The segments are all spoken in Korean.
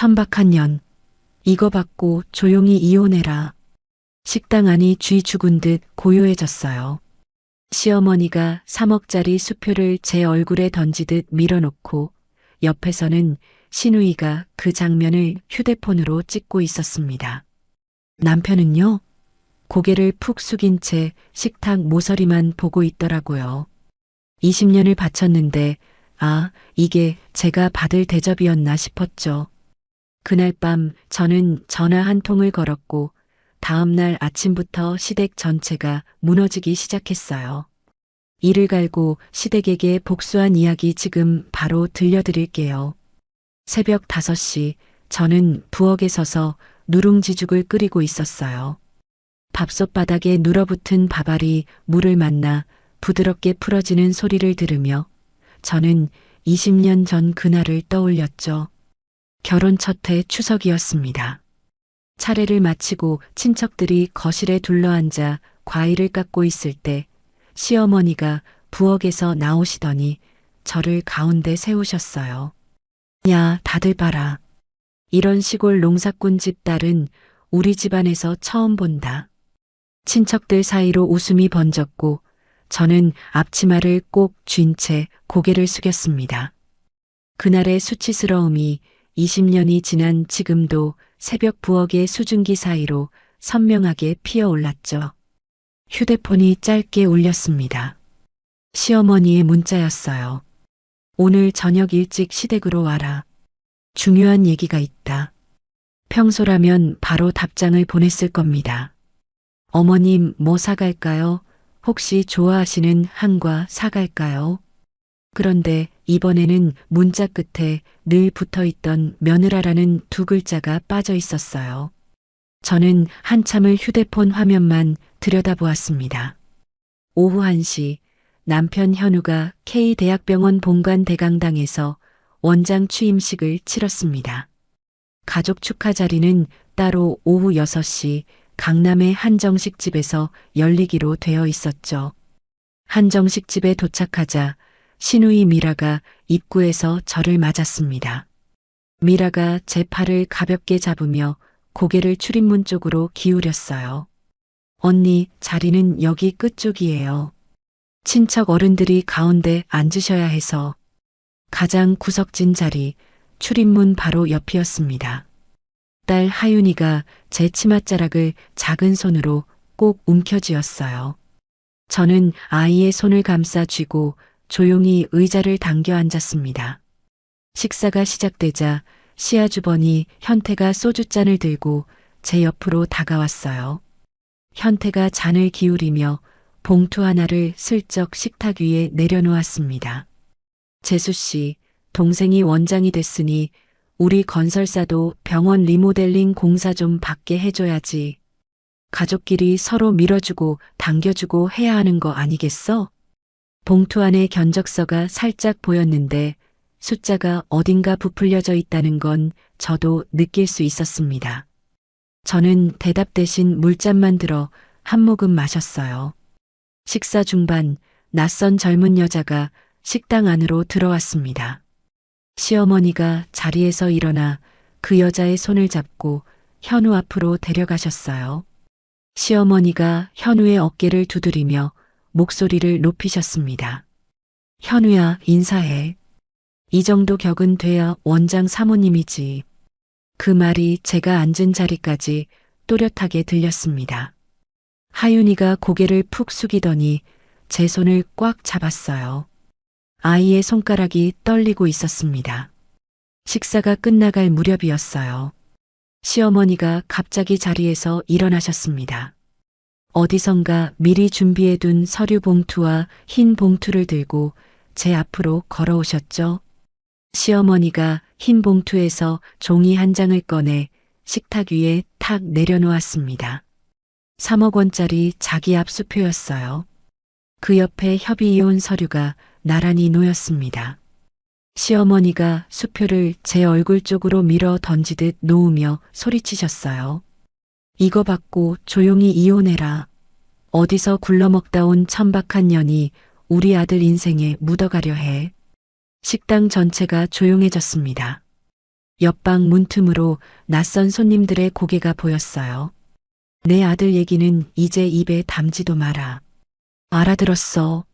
천박한 년. 이거 받고 조용히 이혼해라. 식당 안이 쥐 죽은 듯 고요해졌어요. 시어머니가 3억짜리 수표를 제 얼굴에 던지듯 밀어놓고 옆에서는 신우이가 그 장면을 휴대폰으로 찍고 있었습니다. 남편은요? 고개를 푹 숙인 채 식탁 모서리만 보고 있더라고요. 20년을 바쳤는데 이게 제가 받을 대접이었나 싶었죠. 그날 밤 저는 전화 한 통을 걸었고 다음 날 아침부터 시댁 전체가 무너지기 시작했어요. 이를 갈고 시댁에게 복수한 이야기 지금 바로 들려드릴게요. 새벽 5시 저는 부엌에 서서 누룽지죽을 끓이고 있었어요. 밥솥 바닥에 눌어붙은 밥알이 물을 만나 부드럽게 풀어지는 소리를 들으며 저는 20년 전 그날을 떠올렸죠. 결혼 첫 해 추석이었습니다. 차례를 마치고 친척들이 거실에 둘러앉아 과일을 깎고 있을 때 시어머니가 부엌에서 나오시더니 저를 가운데 세우셨어요. 야, 다들 봐라. 이런 시골 농사꾼 집 딸은 우리 집안에서 처음 본다. 친척들 사이로 웃음이 번졌고 저는 앞치마를 꼭 쥔 채 고개를 숙였습니다. 그날의 수치스러움이 20년이 지난 지금도 새벽 부엌의 수증기 사이로 선명하게 피어올랐죠. 휴대폰이 짧게 울렸습니다. 시어머니의 문자였어요. 오늘 저녁 일찍 시댁으로 와라. 중요한 얘기가 있다. 평소라면 바로 답장을 보냈을 겁니다. 어머님 뭐 사갈까요? 혹시 좋아하시는 한과 사갈까요? 그런데 이번에는 문자 끝에 늘 붙어있던 며느라라는 2글자가 빠져 있었어요. 저는 한참을 휴대폰 화면만 들여다보았습니다. 오후 1시 남편 현우가 K대학병원 본관 대강당에서 원장 취임식을 치렀습니다. 가족 축하 자리는 따로 오후 6시 강남의 한정식 집에서 열리기로 되어 있었죠. 한정식 집에 도착하자 신우이 미라가 입구에서 저를 맞았습니다. 미라가 제 팔을 가볍게 잡으며 고개를 출입문 쪽으로 기울였어요. 언니, 자리는 여기 끝쪽이에요. 친척 어른들이 가운데 앉으셔야 해서. 가장 구석진 자리, 출입문 바로 옆이었습니다. 딸 하윤이가 제 치맛자락을 작은 손으로 꼭 움켜쥐었어요. 저는 아이의 손을 감싸 쥐고 조용히 의자를 당겨 앉았습니다. 식사가 시작되자 시아주버니 현태가 소주잔을 들고 제 옆으로 다가왔어요. 현태가 잔을 기울이며 봉투 하나를 슬쩍 식탁 위에 내려놓았습니다. 재수 씨, 동생이 원장이 됐으니 우리 건설사도 병원 리모델링 공사 좀 받게 해줘야지. 가족끼리 서로 밀어주고 당겨주고 해야 하는 거 아니겠어? 봉투 안에 견적서가 살짝 보였는데 숫자가 어딘가 부풀려져 있다는 건 저도 느낄 수 있었습니다. 저는 대답 대신 물잔만 들어 한 모금 마셨어요. 식사 중반 낯선 젊은 여자가 식당 안으로 들어왔습니다. 시어머니가 자리에서 일어나 그 여자의 손을 잡고 현우 앞으로 데려가셨어요. 시어머니가 현우의 어깨를 두드리며 목소리를 높이셨습니다. 현우야, 인사해. 이 정도 격은 돼야 원장 사모님이지. 그 말이 제가 앉은 자리까지 또렷하게 들렸습니다. 하윤이가 고개를 푹 숙이더니 제 손을 꽉 잡았어요. 아이의 손가락이 떨리고 있었습니다. 식사가 끝나갈 무렵이었어요. 시어머니가 갑자기 자리에서 일어나셨습니다. 어디선가 미리 준비해둔 서류 봉투와 흰 봉투를 들고 제 앞으로 걸어오셨죠. 시어머니가 흰 봉투에서 종이 한 장을 꺼내 식탁 위에 탁 내려놓았습니다. 3억 원짜리 자기 앞 수표였어요. 그 옆에 협의이혼 서류가 나란히 놓였습니다. 시어머니가 수표를 제 얼굴 쪽으로 밀어 던지듯 놓으며 소리치셨어요. 이거 받고 조용히 이혼해라. 어디서 굴러먹다 온 천박한 년이 우리 아들 인생에 묻어가려 해. 식당 전체가 조용해졌습니다. 옆방 문틈으로 낯선 손님들의 고개가 보였어요. 내 아들 얘기는 이제 입에 담지도 마라. 알아들었어.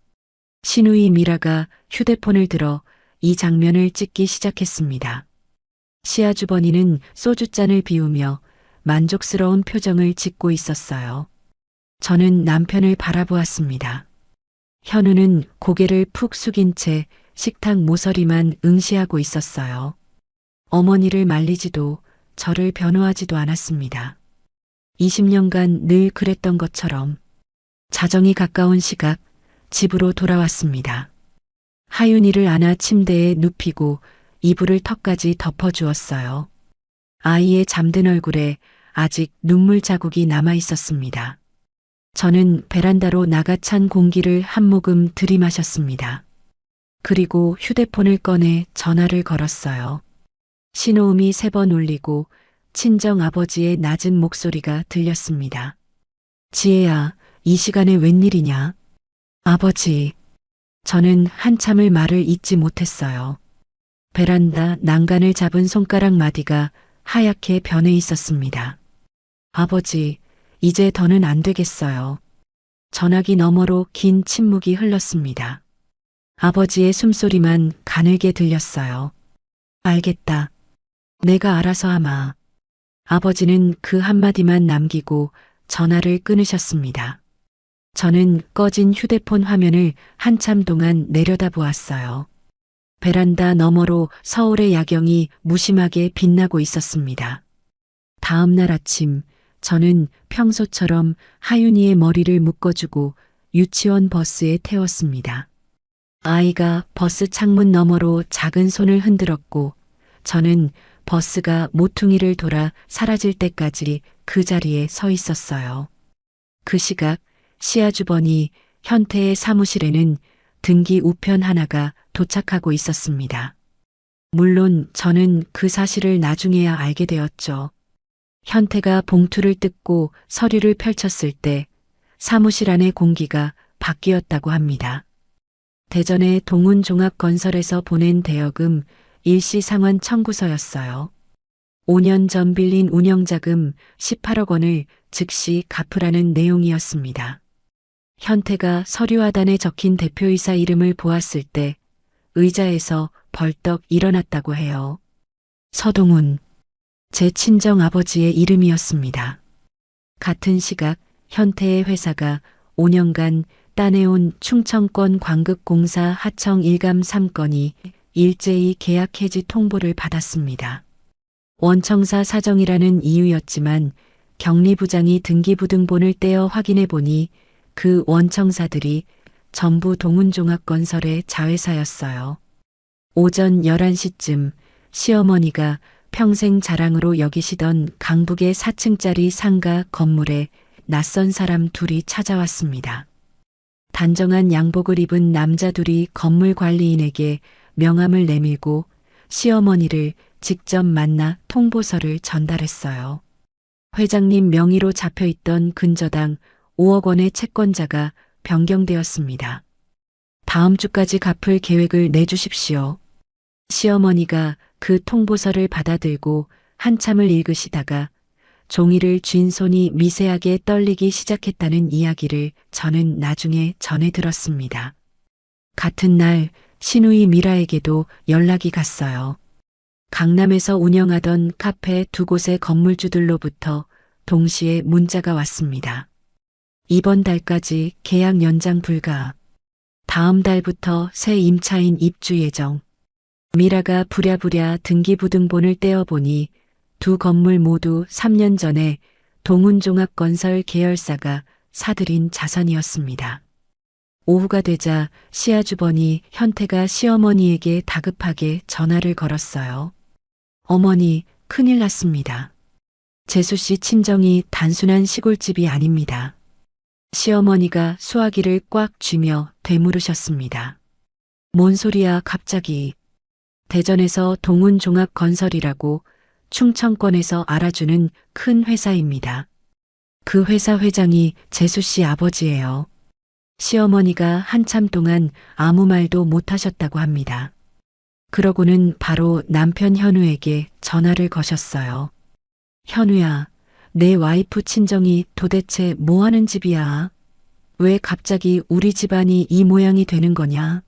신우이 미라가 휴대폰을 들어 이 장면을 찍기 시작했습니다. 시아주버니는 소주잔을 비우며 만족스러운 표정을 짓고 있었어요. 저는 남편을 바라보았습니다. 현우는 고개를 푹 숙인 채 식탁 모서리만 응시하고 있었어요. 어머니를 말리지도 저를 변호하지도 않았습니다. 20년간 늘 그랬던 것처럼 자정이 가까운 시각 집으로 돌아왔습니다. 하윤이를 안아 침대에 눕히고 이불을 턱까지 덮어주었어요. 아이의 잠든 얼굴에 아직 눈물 자국이 남아 있었습니다. 저는 베란다로 나가 찬 공기를 한 모금 들이마셨습니다. 그리고 휴대폰을 꺼내 전화를 걸었어요. 신호음이 3번 울리고 친정 아버지의 낮은 목소리가 들렸습니다. 지혜야, 이 시간에 웬일이냐? 아버지. 저는 한참을 말을 잇지 못했어요. 베란다 난간을 잡은 손가락 마디가 하얗게 변해 있었습니다. 아버지, 이제 더는 안 되겠어요. 전화기 너머로 긴 침묵이 흘렀습니다. 아버지의 숨소리만 가늘게 들렸어요. 알겠다. 내가 알아서 하마. 아버지는 그 한마디만 남기고 전화를 끊으셨습니다. 저는 꺼진 휴대폰 화면을 한참 동안 내려다보았어요. 베란다 너머로 서울의 야경이 무심하게 빛나고 있었습니다. 다음 날 아침 저는 평소처럼 하윤이의 머리를 묶어주고 유치원 버스에 태웠습니다. 아이가 버스 창문 너머로 작은 손을 흔들었고 저는 버스가 모퉁이를 돌아 사라질 때까지 그 자리에 서 있었어요. 그 시각 시아주버니 현태의 사무실에는 등기 우편 하나가 도착하고 있었습니다. 물론 저는 그 사실을 나중에야 알게 되었죠. 현태가 봉투를 뜯고 서류를 펼쳤을 때 사무실 안의 공기가 바뀌었다고 합니다. 대전의 동훈종합건설에서 보낸 대여금 일시상환 청구서였어요. 5년 전 빌린 운영자금 18억 원을 즉시 갚으라는 내용이었습니다. 현태가 서류 하단에 적힌 대표이사 이름을 보았을 때 의자에서 벌떡 일어났다고 해요. 서동훈, 제 친정 아버지의 이름이었습니다. 같은 시각 현태의 회사가 5년간 따내온 충청권 광급공사 하청 일감 3건이 일제히 계약 해지 통보를 받았습니다. 원청사 사정이라는 이유였지만 경리부장이 등기부등본을 떼어 확인해 보니 그 원청사들이 전부 동훈종합건설의 자회사였어요. 오전 11시쯤 시어머니가 평생 자랑으로 여기시던 강북의 4층짜리 상가 건물에 낯선 사람 둘이 찾아왔습니다. 단정한 양복을 입은 남자 둘이 건물 관리인에게 명함을 내밀고 시어머니를 직접 만나 통보서를 전달했어요. 회장님 명의로 잡혀있던 근저당 5억 원의 채권자가 변경되었습니다. 다음 주까지 갚을 계획을 내주십시오. 시어머니가 그 통보서를 받아들고 한참을 읽으시다가 종이를 쥔 손이 미세하게 떨리기 시작했다는 이야기를 저는 나중에 전해 들었습니다. 같은 날 신우이 미라에게도 연락이 갔어요. 강남에서 운영하던 카페 2곳의 건물주들로부터 동시에 문자가 왔습니다. 이번 달까지 계약 연장 불가. 다음 달부터 새 임차인 입주 예정. 미라가 부랴부랴 등기부등본을 떼어보니 두 건물 모두 3년 전에 동훈종합건설 계열사가 사들인 자산이었습니다. 오후가 되자 시아주버니 현태가 시어머니에게 다급하게 전화를 걸었어요. 어머니, 큰일 났습니다. 재수씨 친정이 단순한 시골집이 아닙니다. 시어머니가 수화기를 꽉 쥐며 되물으셨습니다. 뭔 소리야 갑자기. 대전에서 동훈종합건설이라고 충청권에서 알아주는 큰 회사입니다. 그 회사 회장이 재수씨 아버지예요. 시어머니가 한참 동안 아무 말도 못하셨다고 합니다. 그러고는 바로 남편 현우에게 전화를 거셨어요. 현우야, 내 와이프 친정이 도대체 뭐 하는 집이야? 왜 갑자기 우리 집안이 이 모양이 되는 거냐?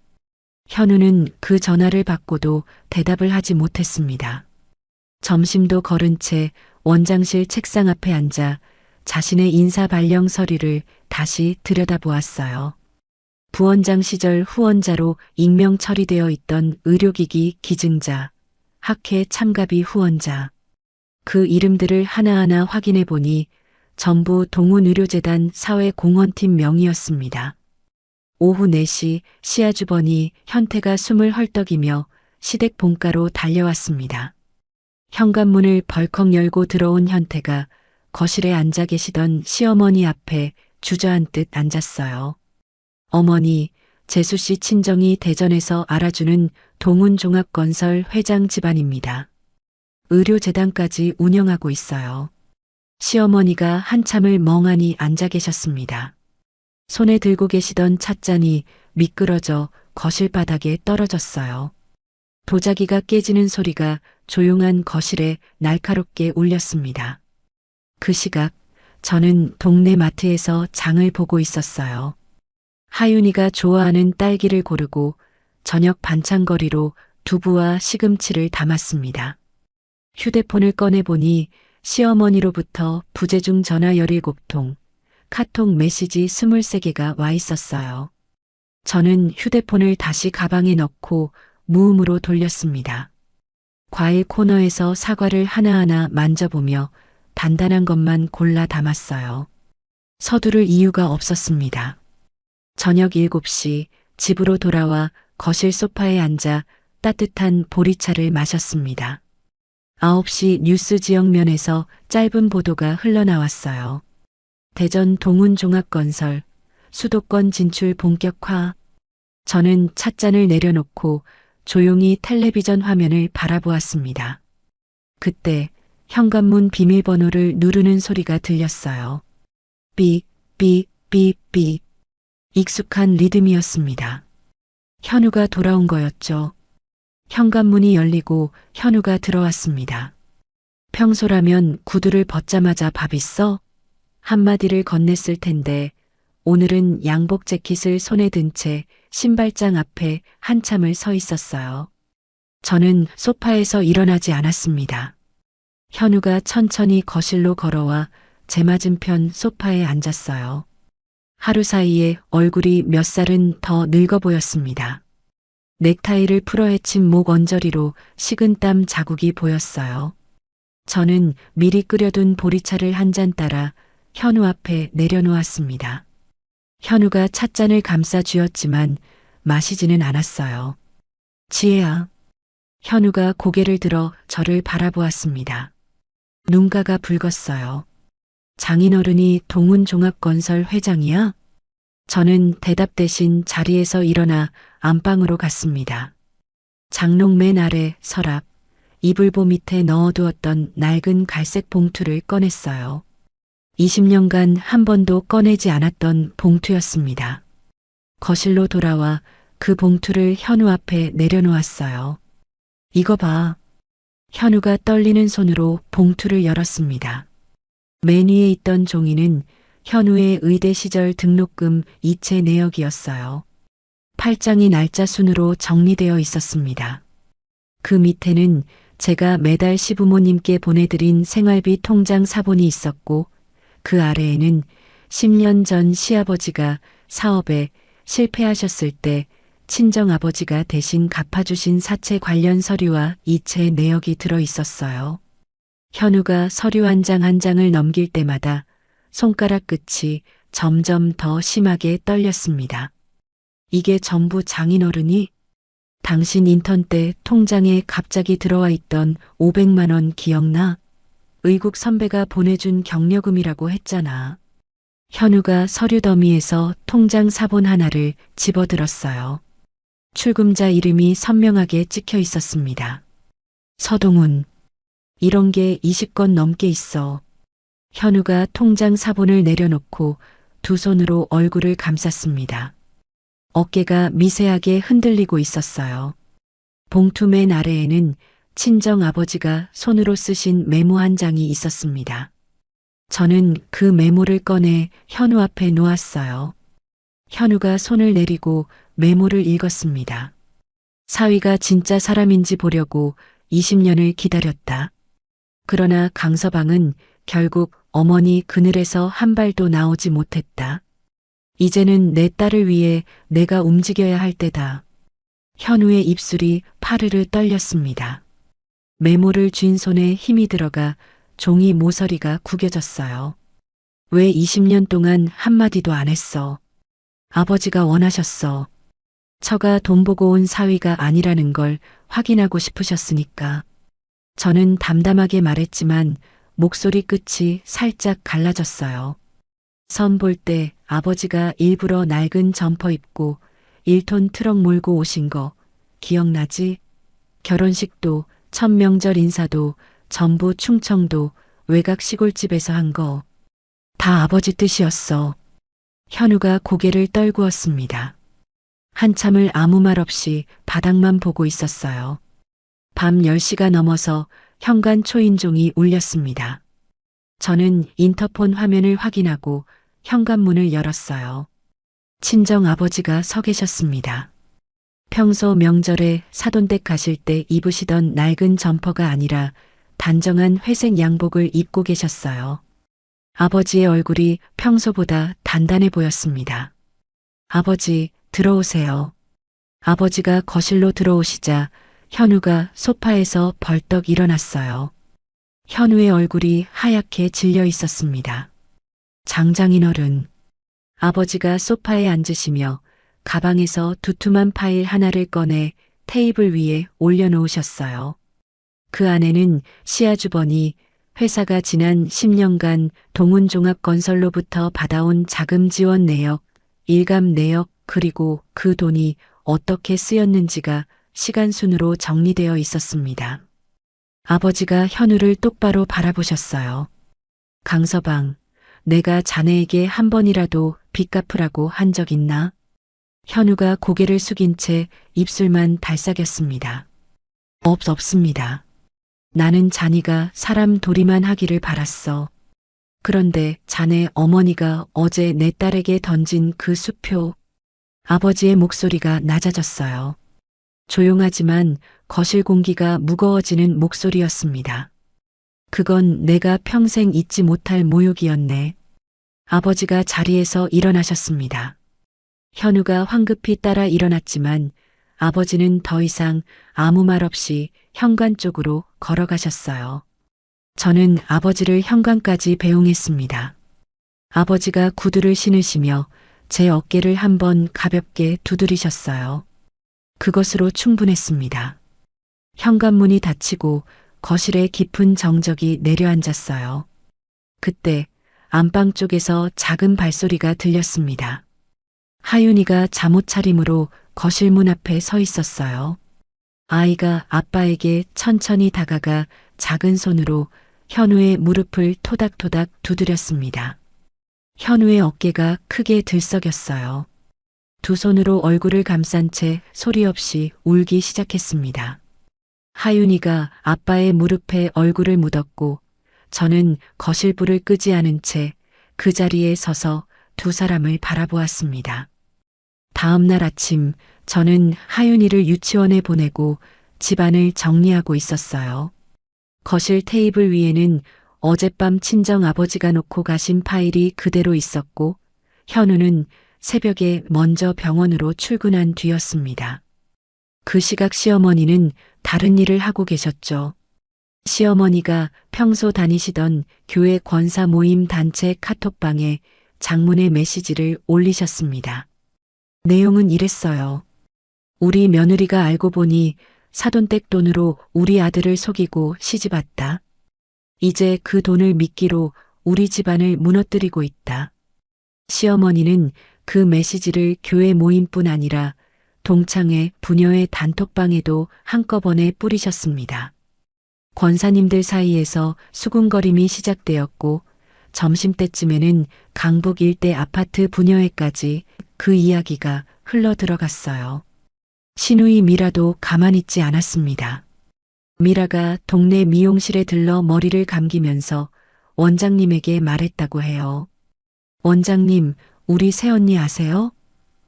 현우는 그 전화를 받고도 대답을 하지 못했습니다. 점심도 거른 채 원장실 책상 앞에 앉아 자신의 인사 발령 서류를 다시 들여다보았어요. 부원장 시절 후원자로 익명 처리되어 있던 의료기기 기증자, 학회 참가비 후원자. 그 이름들을 하나하나 확인해 보니 전부 동훈의료재단 사회공헌팀 명의였습니다. 오후 4시 시아주번이 현태가 숨을 헐떡이며 시댁 본가로 달려왔습니다. 현관문을 벌컥 열고 들어온 현태가 거실에 앉아 계시던 시어머니 앞에 주저앉듯 앉았어요. 어머니, 재수 씨 친정이 대전에서 알아주는 동훈종합건설 회장 집안입니다. 의료재단까지 운영하고 있어요. 시어머니가 한참을 멍하니 앉아 계셨습니다. 손에 들고 계시던 찻잔이 미끄러져 거실 바닥에 떨어졌어요. 도자기가 깨지는 소리가 조용한 거실에 날카롭게 울렸습니다. 그 시각 저는 동네 마트에서 장을 보고 있었어요. 하윤이가 좋아하는 딸기를 고르고 저녁 반찬거리로 두부와 시금치를 담았습니다. 휴대폰을 꺼내보니 시어머니로부터 부재중 전화 17통, 카톡 메시지 23개가 와 있었어요. 저는 휴대폰을 다시 가방에 넣고 무음으로 돌렸습니다. 과일 코너에서 사과를 하나하나 만져보며 단단한 것만 골라 담았어요. 서두를 이유가 없었습니다. 저녁 7시 집으로 돌아와 거실 소파에 앉아 따뜻한 보리차를 마셨습니다. 9시 뉴스 지역면에서 짧은 보도가 흘러나왔어요. 대전 동훈종합건설, 수도권 진출 본격화. 저는 찻잔을 내려놓고 조용히 텔레비전 화면을 바라보았습니다. 그때 현관문 비밀번호를 누르는 소리가 들렸어요. 삐, 삐, 삐, 삐. 익숙한 리듬이었습니다. 현우가 돌아온 거였죠. 현관문이 열리고 현우가 들어왔습니다. 평소라면 구두를 벗자마자 밥 있어? 한마디를 건넸을 텐데 오늘은 양복 재킷을 손에 든 채 신발장 앞에 한참을 서 있었어요. 저는 소파에서 일어나지 않았습니다. 현우가 천천히 거실로 걸어와 제 맞은편 소파에 앉았어요. 하루 사이에 얼굴이 몇 살은 더 늙어 보였습니다. 넥타이를 풀어헤친 목 언저리로 식은땀 자국이 보였어요. 저는 미리 끓여둔 보리차를 한 잔 따라 현우 앞에 내려놓았습니다. 현우가 찻잔을 감싸 쥐었지만 마시지는 않았어요. 지혜야. 현우가 고개를 들어 저를 바라보았습니다. 눈가가 붉었어요. 장인어른이 동훈종합건설 회장이야? 저는 대답 대신 자리에서 일어나 안방으로 갔습니다. 장롱 맨 아래 서랍, 이불보 밑에 넣어두었던 낡은 갈색 봉투를 꺼냈어요. 20년간 한 번도 꺼내지 않았던 봉투였습니다. 거실로 돌아와 그 봉투를 현우 앞에 내려놓았어요. 이거 봐. 현우가 떨리는 손으로 봉투를 열었습니다. 맨 위에 있던 종이는 현우의 의대 시절 등록금 이체 내역이었어요. 8장이 날짜 순으로 정리되어 있었습니다. 그 밑에는 제가 매달 시부모님께 보내드린 생활비 통장 사본이 있었고 그 아래에는 10년 전 시아버지가 사업에 실패하셨을 때 친정아버지가 대신 갚아주신 사채 관련 서류와 이체 내역이 들어 있었어요. 현우가 서류 한 장 한 장을 넘길 때마다 손가락 끝이 점점 더 심하게 떨렸습니다. 이게 전부 장인어른이? 당신 인턴 때 통장에 갑자기 들어와 있던 500만 원 기억나? 의국 선배가 보내준 격려금이라고 했잖아. 현우가 서류 더미에서 통장 사본 하나를 집어들었어요. 출금자 이름이 선명하게 찍혀 있었습니다. 서동훈. 이런 게 20건 넘게 있어. 현우가 통장 사본을 내려놓고 두 손으로 얼굴을 감쌌습니다. 어깨가 미세하게 흔들리고 있었어요. 봉투 맨 아래에는 친정 아버지가 손으로 쓰신 메모 한 장이 있었습니다. 저는 그 메모를 꺼내 현우 앞에 놓았어요. 현우가 손을 내리고 메모를 읽었습니다. 사위가 진짜 사람인지 보려고 20년을 기다렸다. 그러나 강서방은 결국 어머니 그늘에서 한 발도 나오지 못했다. 이제는 내 딸을 위해 내가 움직여야 할 때다. 현우의 입술이 파르르 떨렸습니다. 메모를 쥔 손에 힘이 들어가 종이 모서리가 구겨졌어요. 왜 20년 동안 한마디도 안 했어? 아버지가 원하셨어. 처가 돈 보고 온 사위가 아니라는 걸 확인하고 싶으셨으니까. 저는 담담하게 말했지만 목소리 끝이 살짝 갈라졌어요. 선 볼 때 아버지가 일부러 낡은 점퍼 입고 1톤 트럭 몰고 오신 거 기억나지? 결혼식도 첫 명절 인사도 전부 충청도 외곽 시골집에서 한 거. 다 아버지 뜻이었어. 현우가 고개를 떨구었습니다. 한참을 아무 말 없이 바닥만 보고 있었어요. 밤 10시가 넘어서 현관 초인종이 울렸습니다. 저는 인터폰 화면을 확인하고 현관문을 열었어요. 친정 아버지가 서 계셨습니다. 평소 명절에 사돈댁 가실 때 입으시던 낡은 점퍼가 아니라 단정한 회색 양복을 입고 계셨어요. 아버지의 얼굴이 평소보다 단단해 보였습니다. 아버지, 들어오세요. 아버지가 거실로 들어오시자 현우가 소파에서 벌떡 일어났어요. 현우의 얼굴이 하얗게 질려 있었습니다. 장장인 어른. 아버지가 소파에 앉으시며 가방에서 두툼한 파일 하나를 꺼내 테이블 위에 올려놓으셨어요. 그 안에는 시아주번이 회사가 지난 10년간 동훈종합건설로부터 받아온 자금 지원 내역, 일감 내역 그리고 그 돈이 어떻게 쓰였는지가 시간순으로 정리되어 있었습니다. 아버지가 현우를 똑바로 바라보셨어요. 강서방, 내가 자네에게 한 번이라도 빚 갚으라고 한 적 있나? 현우가 고개를 숙인 채 입술만 달싹였습니다. 없습니다. 나는 자네가 사람 도리만 하기를 바랐어. 그런데 자네 어머니가 어제 내 딸에게 던진 그 수표. 아버지의 목소리가 낮아졌어요. 조용하지만 거실 공기가 무거워지는 목소리였습니다. 그건 내가 평생 잊지 못할 모욕이었네. 아버지가 자리에서 일어나셨습니다. 현우가 황급히 따라 일어났지만 아버지는 더 이상 아무 말 없이 현관 쪽으로 걸어가셨어요. 저는 아버지를 현관까지 배웅했습니다. 아버지가 구두를 신으시며 제 어깨를 한번 가볍게 두드리셨어요. 그것으로 충분했습니다. 현관문이 닫히고 거실에 깊은 정적이 내려앉았어요. 그때 안방 쪽에서 작은 발소리가 들렸습니다. 하윤이가 잠옷 차림으로 거실 문 앞에 서 있었어요. 아이가 아빠에게 천천히 다가가 작은 손으로 현우의 무릎을 토닥토닥 두드렸습니다. 현우의 어깨가 크게 들썩였어요. 두 손으로 얼굴을 감싼 채 소리 없이 울기 시작했습니다. 하윤이가 아빠의 무릎에 얼굴을 묻었고 저는 거실 불을 끄지 않은 채 그 자리에 서서 두 사람을 바라보았습니다. 다음 날 아침 저는 하윤이를 유치원에 보내고 집안을 정리하고 있었어요. 거실 테이블 위에는 어젯밤 친정 아버지가 놓고 가신 파일이 그대로 있었고 현우는 새벽에 먼저 병원으로 출근한 뒤였습니다. 그 시각 시어머니는 다른 일을 하고 계셨죠. 시어머니가 평소 다니시던 교회 권사 모임 단체 카톡방에 장문의 메시지를 올리셨습니다. 내용은 이랬어요. 우리 며느리가 알고 보니 사돈댁 돈으로 우리 아들을 속이고 시집왔다. 이제 그 돈을 미끼로 우리 집안을 무너뜨리고 있다. 시어머니는 그 메시지를 교회 모임뿐 아니라 동창회 부녀의 단톡방에도 한꺼번에 뿌리셨습니다. 권사님들 사이에서 수군거림이 시작되었고 점심때쯤에는 강북 일대 아파트 부녀회까지 그 이야기가 흘러 들어갔어요. 신우이 미라도 가만히 있지 않았습니다. 미라가 동네 미용실에 들러 머리를 감기면서 원장님에게 말했다고 해요. 원장님, 우리 새언니 아세요?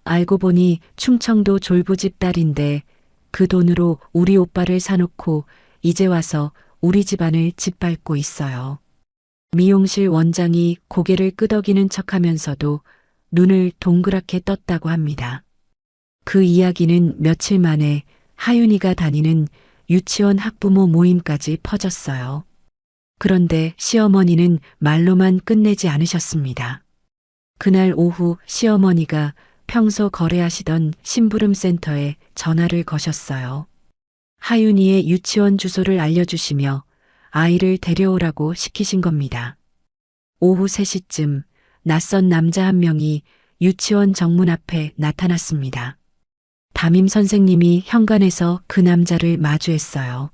알고 보니 충청도 졸부집 딸인데 그 돈으로 우리 오빠를 사놓고 이제 와서 우리 집안을 짓밟고 있어요. 미용실 원장이 고개를 끄덕이는 척하면서도 눈을 동그랗게 떴다고 합니다. 그 이야기는 며칠 만에 하윤이가 다니는 유치원 학부모 모임까지 퍼졌어요. 그런데 시어머니는 말로만 끝내지 않으셨습니다. 그날 오후 시어머니가 평소 거래하시던 심부름센터에 전화를 거셨어요. 하윤이의 유치원 주소를 알려주시며 아이를 데려오라고 시키신 겁니다. 오후 3시쯤 낯선 남자 한 명이 유치원 정문 앞에 나타났습니다. 담임 선생님이 현관에서 그 남자를 마주했어요.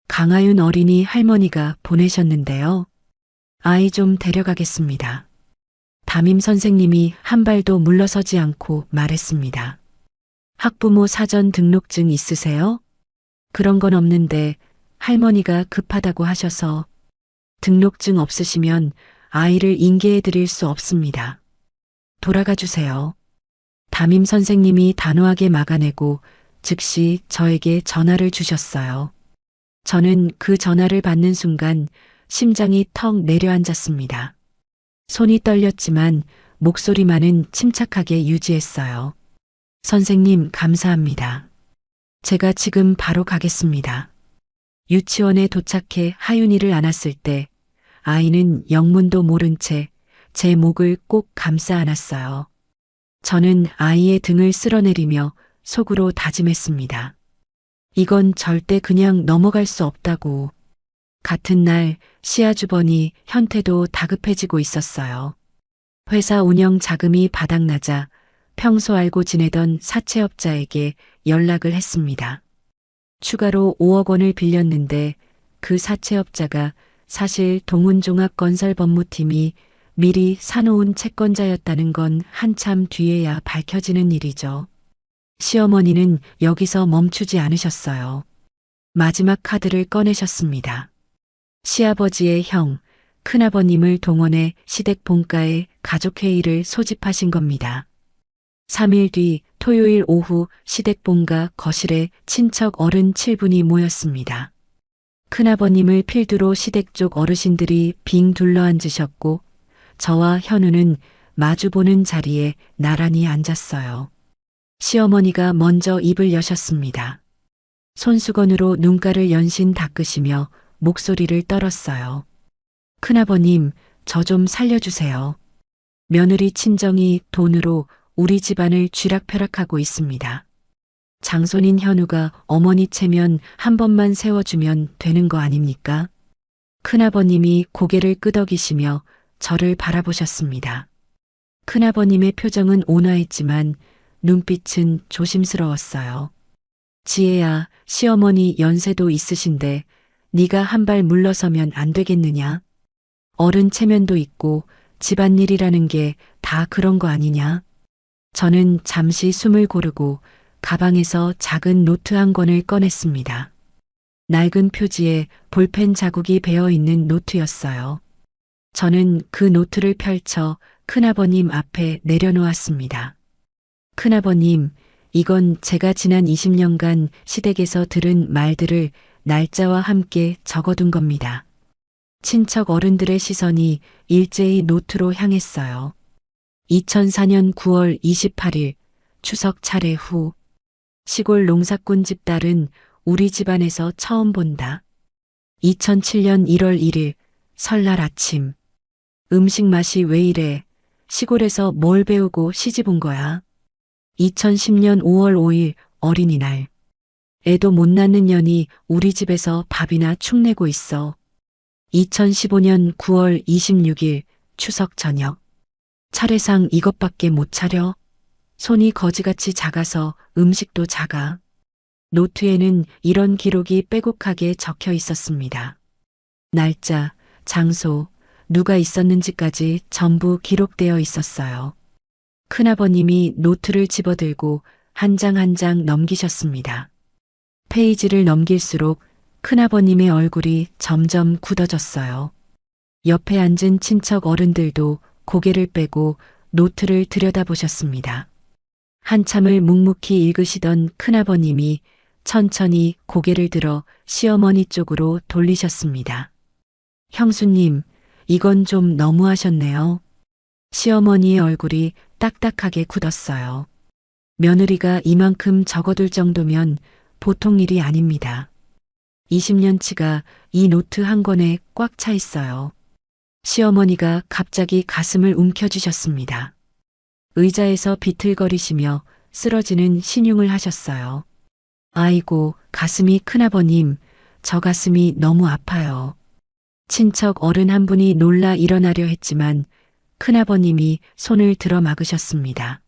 강하윤 어린이 할머니가 보내셨는데요. 아이 좀 데려가겠습니다. 담임 선생님이 한 발도 물러서지 않고 말했습니다. 학부모 사전 등록증 있으세요? 그런 건 없는데 할머니가 급하다고 하셔서 등록증 없으시면 아이를 인계해 드릴 수 없습니다. 돌아가 주세요. 담임 선생님이 단호하게 막아내고 즉시 저에게 전화를 주셨어요. 저는 그 전화를 받는 순간 심장이 턱 내려앉았습니다. 손이 떨렸지만 목소리만은 침착하게 유지했어요. 선생님, 감사합니다. 제가 지금 바로 가겠습니다. 유치원에 도착해 하윤이를 안았을 때 아이는 영문도 모른 채 제 목을 꼭 감싸 안았어요. 저는 아이의 등을 쓸어내리며 속으로 다짐했습니다. 이건 절대 그냥 넘어갈 수 없다고. 같은 날 시아주버니 현태도 다급해지고 있었어요. 회사 운영 자금이 바닥나자 평소 알고 지내던 사채업자에게 연락을 했습니다. 추가로 5억 원을 빌렸는데 그 사채업자가 사실 동훈종합건설법무팀이 미리 사놓은 채권자였다는 건 한참 뒤에야 밝혀지는 일이죠. 시어머니는 여기서 멈추지 않으셨어요. 마지막 카드를 꺼내셨습니다. 시아버지의 형, 큰아버님을 동원해 시댁 본가에 가족회의를 소집하신 겁니다. 3일 뒤 토요일 오후 시댁 본가 거실에 친척 어른 7분이 모였습니다. 큰아버님을 필두로 시댁 쪽 어르신들이 빙 둘러앉으셨고 저와 현우는 마주보는 자리에 나란히 앉았어요. 시어머니가 먼저 입을 여셨습니다. 손수건으로 눈가를 연신 닦으시며 목소리를 떨었어요. 큰아버님, 저 좀 살려주세요. 며느리 친정이 돈으로 우리 집안을 쥐락펴락하고 있습니다. 장손인 현우가 어머니 체면 한 번만 세워주면 되는 거 아닙니까? 큰아버님이 고개를 끄덕이시며 저를 바라보셨습니다. 큰아버님의 표정은 온화했지만 눈빛은 조심스러웠어요. 지혜야, 시어머니 연세도 있으신데 네가 한 발 물러서면 안 되겠느냐? 어른 체면도 있고 집안일이라는 게 다 그런 거 아니냐? 저는 잠시 숨을 고르고 가방에서 작은 노트 한 권을 꺼냈습니다. 낡은 표지에 볼펜 자국이 배어 있는 노트였어요. 저는 그 노트를 펼쳐 큰아버님 앞에 내려놓았습니다. 큰아버님, 이건 제가 지난 20년간 시댁에서 들은 말들을 날짜와 함께 적어둔 겁니다. 친척 어른들의 시선이 일제히 노트로 향했어요. 2004년 9월 28일 추석 차례 후 시골 농사꾼 집 딸은 우리 집안에서 처음 본다. 2007년 1월 1일 설날 아침. 음식 맛이 왜 이래? 시골에서 뭘 배우고 시집 온 거야? 2010년 5월 5일 어린이날. 애도 못 낳는 년이 우리 집에서 밥이나 축내고 있어. 2015년 9월 26일 추석 저녁. 차례상 이것밖에 못 차려? 손이 거지같이 작아서 음식도 작아. 노트에는 이런 기록이 빼곡하게 적혀 있었습니다. 날짜, 장소, 누가 있었는지까지 전부 기록되어 있었어요. 큰아버님이 노트를 집어들고 한 장 한 장 넘기셨습니다. 페이지를 넘길수록 큰아버님의 얼굴이 점점 굳어졌어요. 옆에 앉은 친척 어른들도 고개를 빼고 노트를 들여다보셨습니다. 한참을 묵묵히 읽으시던 큰아버님이 천천히 고개를 들어 시어머니 쪽으로 돌리셨습니다. 형수님, 이건 좀 너무하셨네요. 시어머니의 얼굴이 딱딱하게 굳었어요. 며느리가 이만큼 적어둘 정도면 보통 일이 아닙니다. 20년치가 이 노트 한 권에 꽉 차 있어요. 시어머니가 갑자기 가슴을 움켜쥐셨습니다. 의자에서 비틀거리시며 쓰러지는 신용을 하셨어요. 아이고, 가슴이 큰아버님, 저 가슴이 너무 아파요. 친척 어른 한 분이 놀라 일어나려 했지만 큰아버님이 손을 들어 막으셨습니다.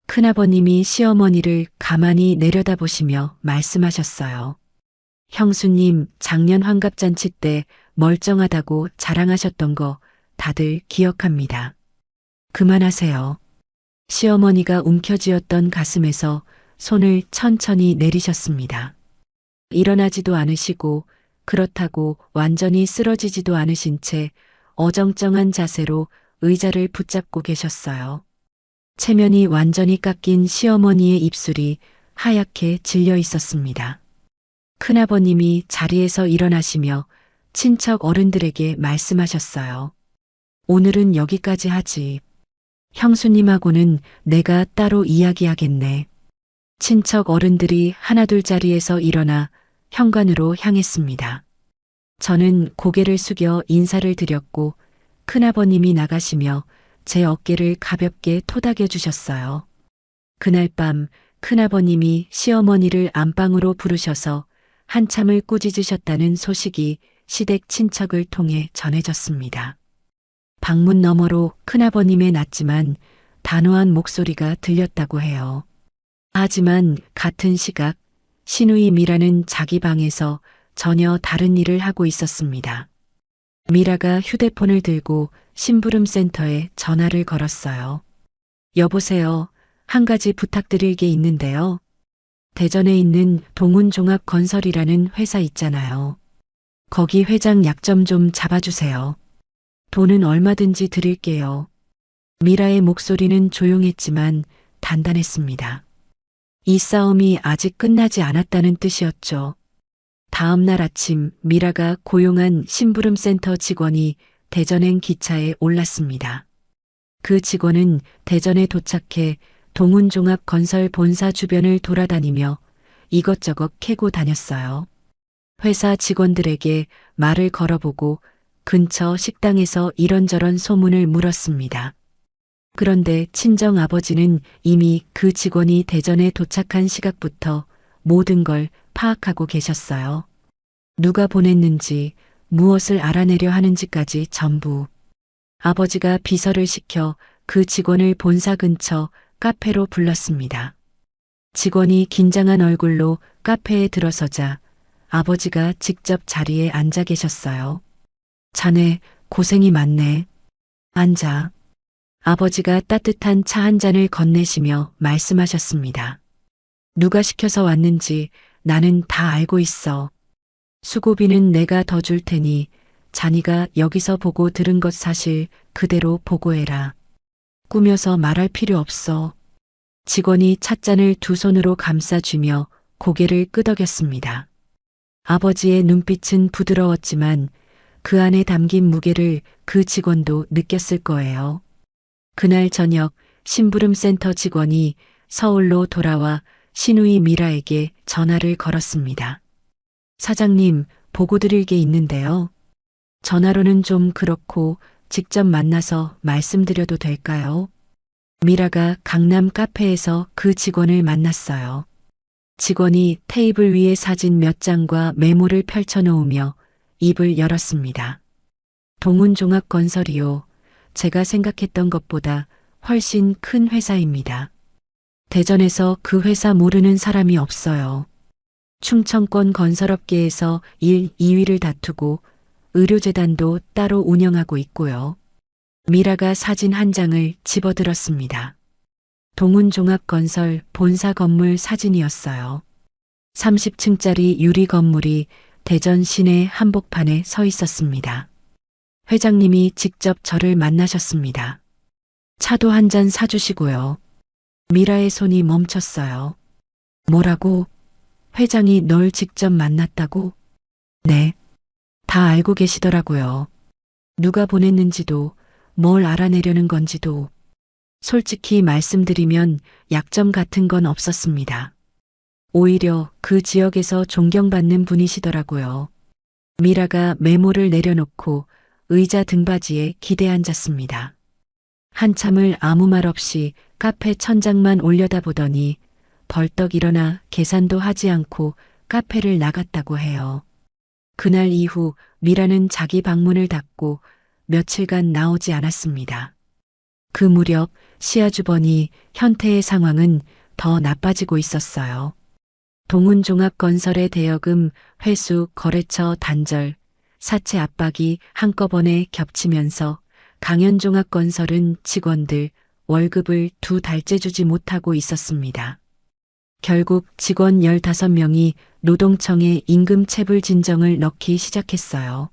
큰아버님이 시어머니를 가만히 내려다보시며 말씀하셨어요. 형수님, 작년 환갑잔치 때 멀쩡하다고 자랑하셨던 거 다들 기억합니다. 그만하세요. 시어머니가 움켜쥐었던 가슴에서 손을 천천히 내리셨습니다. 일어나지도 않으시고 그렇다고 완전히 쓰러지지도 않으신 채 어정쩡한 자세로 의자를 붙잡고 계셨어요. 체면이 완전히 깎인 시어머니의 입술이 하얗게 질려 있었습니다. 큰아버님이 자리에서 일어나시며 친척 어른들에게 말씀하셨어요. 오늘은 여기까지 하지. 형수님하고는 내가 따로 이야기하겠네. 친척 어른들이 하나둘 자리에서 일어나 현관으로 향했습니다. 저는 고개를 숙여 인사를 드렸고 큰아버님이 나가시며 제 어깨를 가볍게 토닥여 주셨어요. 그날 밤 큰아버님이 시어머니를 안방으로 부르셔서 한참을 꾸짖으셨다는 소식이 시댁 친척을 통해 전해졌습니다. 방문 너머로 큰아버님의 낮지만 단호한 목소리가 들렸다고 해요. 하지만 같은 시각 시누이 미라는 자기 방에서 전혀 다른 일을 하고 있었습니다. 미라가 휴대폰을 들고 심부름센터에 전화를 걸었어요. 여보세요. 한 가지 부탁드릴 게 있는데요. 대전에 있는 동훈종합건설이라는 회사 있잖아요. 거기 회장 약점 좀 잡아주세요. 돈은 얼마든지 드릴게요. 미라의 목소리는 조용했지만 단단했습니다. 이 싸움이 아직 끝나지 않았다는 뜻이었죠. 다음 날 아침 미라가 고용한 심부름센터 직원이 대전행 기차에 올랐습니다. 그 직원은 대전에 도착해 동훈종합건설 본사 주변을 돌아다니며 이것저것 캐고 다녔어요. 회사 직원들에게 말을 걸어보고 근처 식당에서 이런저런 소문을 물었습니다. 그런데 친정 아버지는 이미 그 직원이 대전에 도착한 시각부터 모든 걸 파악하고 계셨어요. 누가 보냈는지, 무엇을 알아내려 하는지까지 전부. 아버지가 비서를 시켜 그 직원을 본사 근처 카페로 불렀습니다. 직원이 긴장한 얼굴로 카페에 들어서자 아버지가 직접 자리에 앉아 계셨어요. 자네 고생이 많네. 앉아. 아버지가 따뜻한 차 한 잔을 건네시며 말씀하셨습니다. 누가 시켜서 왔는지 나는 다 알고 있어. 수고비는 내가 더 줄 테니 자네가 여기서 보고 들은 것 사실 그대로 보고해라. 꾸며서 말할 필요 없어. 직원이 찻잔을 두 손으로 감싸쥐며 고개를 끄덕였습니다. 아버지의 눈빛은 부드러웠지만 그 안에 담긴 무게를 그 직원도 느꼈을 거예요. 그날 저녁 심부름센터 직원이 서울로 돌아와 시누이 미라에게 전화를 걸었습니다. 사장님, 보고 드릴 게 있는데요. 전화로는 좀 그렇고 직접 만나서 말씀드려도 될까요? 미라가 강남 카페에서 그 직원을 만났어요. 직원이 테이블 위에 사진 몇 장과 메모를 펼쳐놓으며 입을 열었습니다. 동훈종합건설이요. 제가 생각했던 것보다 훨씬 큰 회사입니다. 대전에서 그 회사 모르는 사람이 없어요. 충청권 건설업계에서 1, 2위를 다투고 의료재단도 따로 운영하고 있고요. 미라가 사진 한 장을 집어들었습니다. 동훈종합건설 본사 건물 사진이었어요. 30층짜리 유리 건물이 대전 시내 한복판에 서 있었습니다. 회장님이 직접 저를 만나셨습니다. 차도 한 잔 사주시고요. 미라의 손이 멈췄어요. 뭐라고? 회장이 널 직접 만났다고? 네. 다 알고 계시더라고요. 누가 보냈는지도, 뭘 알아내려는 건지도. 솔직히 말씀드리면 약점 같은 건 없었습니다. 오히려 그 지역에서 존경받는 분이시더라고요. 미라가 메모를 내려놓고 의자 등받이에 기대 앉았습니다. 한참을 아무 말 없이 카페 천장만 올려다보더니 벌떡 일어나 계산도 하지 않고 카페를 나갔다고 해요. 그날 이후 미라는 자기 방문을 닫고 며칠간 나오지 않았습니다. 그 무렵 시아주버니 현태의 상황은 더 나빠지고 있었어요. 동훈종합건설의 대여금, 회수, 거래처 단절, 사채 압박이 한꺼번에 겹치면서 강현종합건설은 직원들 월급을 2달째 주지 못하고 있었습니다. 결국 직원 15명이 노동청에 임금체불 진정을 넣기 시작했어요.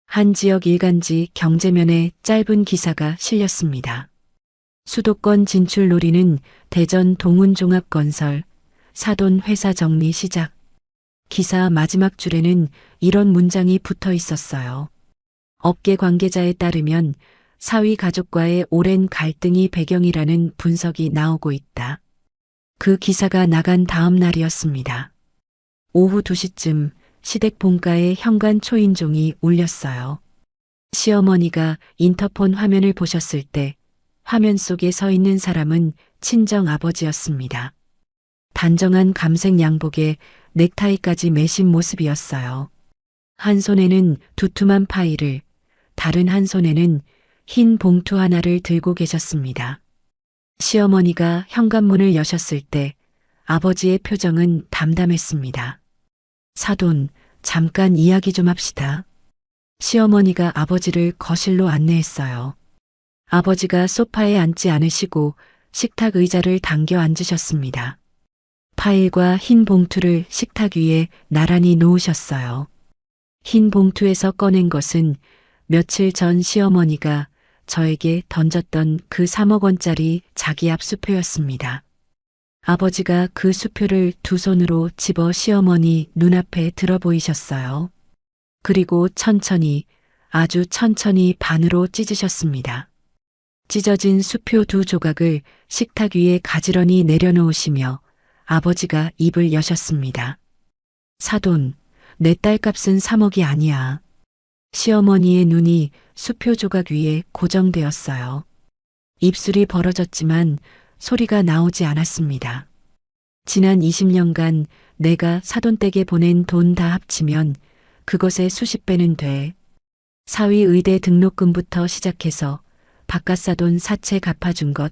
한 지역 일간지 경제면에 짧은 기사가 실렸습니다. 수도권 진출 노리는 대전 동훈종합건설, 사돈 회사 정리 시작. 기사 마지막 줄에는 이런 문장이 붙어 있었어요. 업계 관계자에 따르면 사위 가족과의 오랜 갈등이 배경이라는 분석이 나오고 있다. 그 기사가 나간 다음 날이었습니다. 오후 2시쯤 시댁 본가에 현관 초인종이 울렸어요. 시어머니가 인터폰 화면을 보셨을 때 화면 속에 서 있는 사람은 친정 아버지였습니다. 단정한 감색 양복에 넥타이까지 매신 모습이었어요. 한 손에는 두툼한 파일을, 다른 한 손에는 흰 봉투 하나를 들고 계셨습니다. 시어머니가 현관문을 여셨을 때 아버지의 표정은 담담했습니다. 사돈, 잠깐 이야기 좀 합시다. 시어머니가 아버지를 거실로 안내했어요. 아버지가 소파에 앉지 않으시고 식탁 의자를 당겨 앉으셨습니다. 파일과 흰 봉투를 식탁 위에 나란히 놓으셨어요. 흰 봉투에서 꺼낸 것은 며칠 전 시어머니가 저에게 던졌던 그 3억 원짜리 자기 앞 수표였습니다. 아버지가 그 수표를 두 손으로 집어 시어머니 눈앞에 들어 보이셨어요. 그리고 천천히, 아주 천천히 반으로 찢으셨습니다. 찢어진 수표 두 조각을 식탁 위에 가지런히 내려놓으시며 아버지가 입을 여셨습니다. 사돈, 내 딸값은 3억이 아니야. 시어머니의 눈이 수표 조각 위에 고정되었어요. 입술이 벌어졌지만 소리가 나오지 않았습니다. 지난 20년간 내가 사돈댁에 보낸 돈 다 합치면 그것의 수십 배는 돼. 사위 의대 등록금부터 시작해서 바깥사돈 사채 갚아준 것,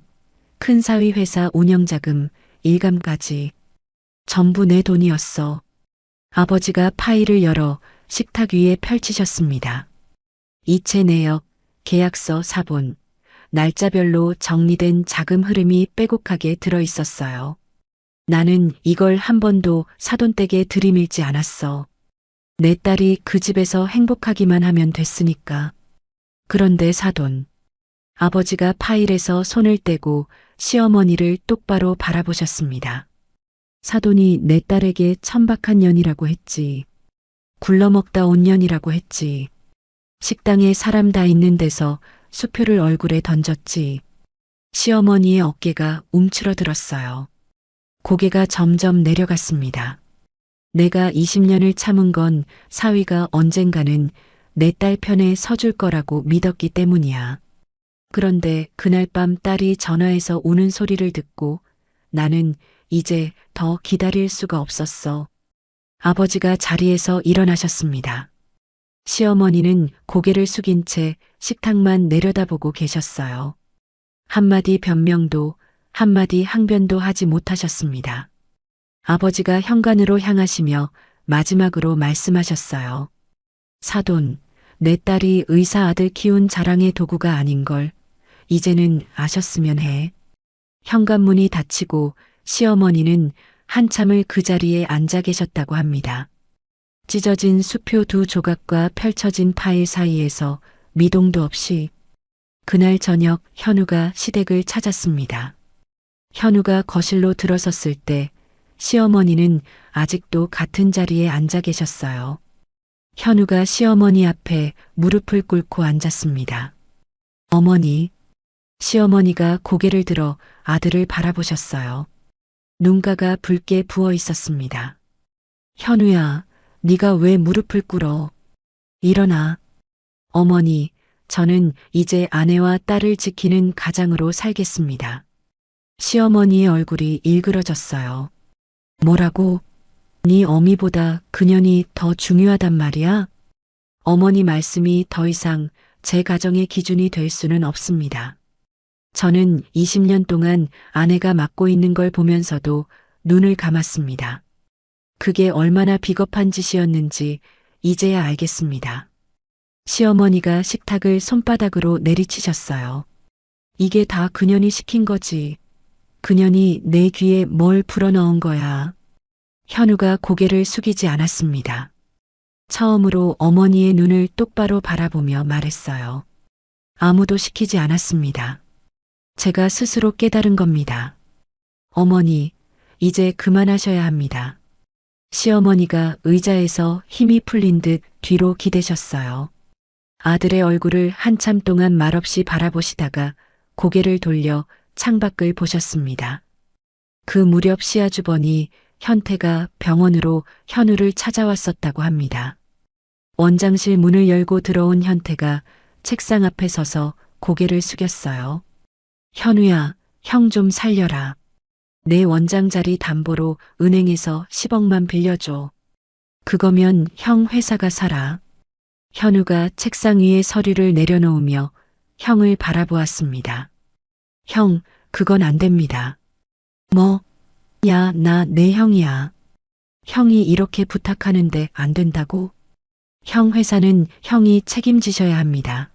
큰 사위 회사 운영자금, 일감까지 전부 내 돈이었어. 아버지가 파일을 열어 식탁 위에 펼치셨습니다. 이체 내역, 계약서 사본, 날짜별로 정리된 자금 흐름이 빼곡하게 들어 있었어요. 나는 이걸 한 번도 사돈댁에 들이밀지 않았어. 내 딸이 그 집에서 행복하기만 하면 됐으니까. 그런데 사돈. 아버지가 파일에서 손을 떼고 시어머니를 똑바로 바라보셨습니다. 사돈이 내 딸에게 천박한 년이라고 했지. 굴러먹다 온 년이라고 했지. 식당에 사람 다 있는 데서 수표를 얼굴에 던졌지. 시어머니의 어깨가 움츠러들었어요. 고개가 점점 내려갔습니다. 내가 20년을 참은 건 사위가 언젠가는 내 딸 편에 서줄 거라고 믿었기 때문이야. 그런데 그날 밤 딸이 전화해서 우는 소리를 듣고 나는 이제 더 기다릴 수가 없었어. 아버지가 자리에서 일어나셨습니다. 시어머니는 고개를 숙인 채 식탁만 내려다보고 계셨어요. 한마디 변명도 한마디 항변도 하지 못하셨습니다. 아버지가 현관으로 향하시며 마지막으로 말씀하셨어요. 사돈, 내 딸이 의사 아들 키운 자랑의 도구가 아닌걸 이제는 아셨으면 해. 현관문이 닫히고 시어머니는 한참을 그 자리에 앉아 계셨다고 합니다. 찢어진 수표 두 조각과 펼쳐진 파일 사이에서 미동도 없이 그날 저녁 현우가 시댁을 찾았습니다. 현우가 거실로 들어섰을 때 시어머니는 아직도 같은 자리에 앉아 계셨어요. 현우가 시어머니 앞에 무릎을 꿇고 앉았습니다. 어머니, 시어머니가 고개를 들어 아들을 바라보셨어요. 눈가가 붉게 부어 있었습니다. 현우야, 네가 왜 무릎을 꿇어? 일어나. 어머니, 저는 이제 아내와 딸을 지키는 가장으로 살겠습니다. 시어머니의 얼굴이 일그러졌어요. 뭐라고? 네 어미보다 그년이 더 중요하단 말이야? 어머니 말씀이 더 이상 제 가정의 기준이 될 수는 없습니다. 저는 20년 동안 아내가 맡고 있는 걸 보면서도 눈을 감았습니다. 그게 얼마나 비겁한 짓이었는지 이제야 알겠습니다. 시어머니가 식탁을 손바닥으로 내리치셨어요. 이게 다 그년이 시킨 거지. 그년이 내 귀에 뭘 불어넣은 거야. 현우가 고개를 숙이지 않았습니다. 처음으로 어머니의 눈을 똑바로 바라보며 말했어요. 아무도 시키지 않았습니다. 제가 스스로 깨달은 겁니다. 어머니, 이제 그만하셔야 합니다. 시어머니가 의자에서 힘이 풀린 듯 뒤로 기대셨어요. 아들의 얼굴을 한참 동안 말없이 바라보시다가 고개를 돌려 창밖을 보셨습니다. 그 무렵 시아주번이 현태가 병원으로 현우를 찾아왔었다고 합니다. 원장실 문을 열고 들어온 현태가 책상 앞에 서서 고개를 숙였어요. 현우야, 형 좀 살려라. 내 원장 자리 담보로 은행에서 10억만 빌려줘. 그거면 형 회사가 살아. 현우가 책상 위에 서류를 내려놓으며 형을 바라보았습니다. 형, 그건 안 됩니다. 뭐? 야, 나 내 형이야. 형이 이렇게 부탁하는데 안 된다고? 형 회사는 형이 책임지셔야 합니다.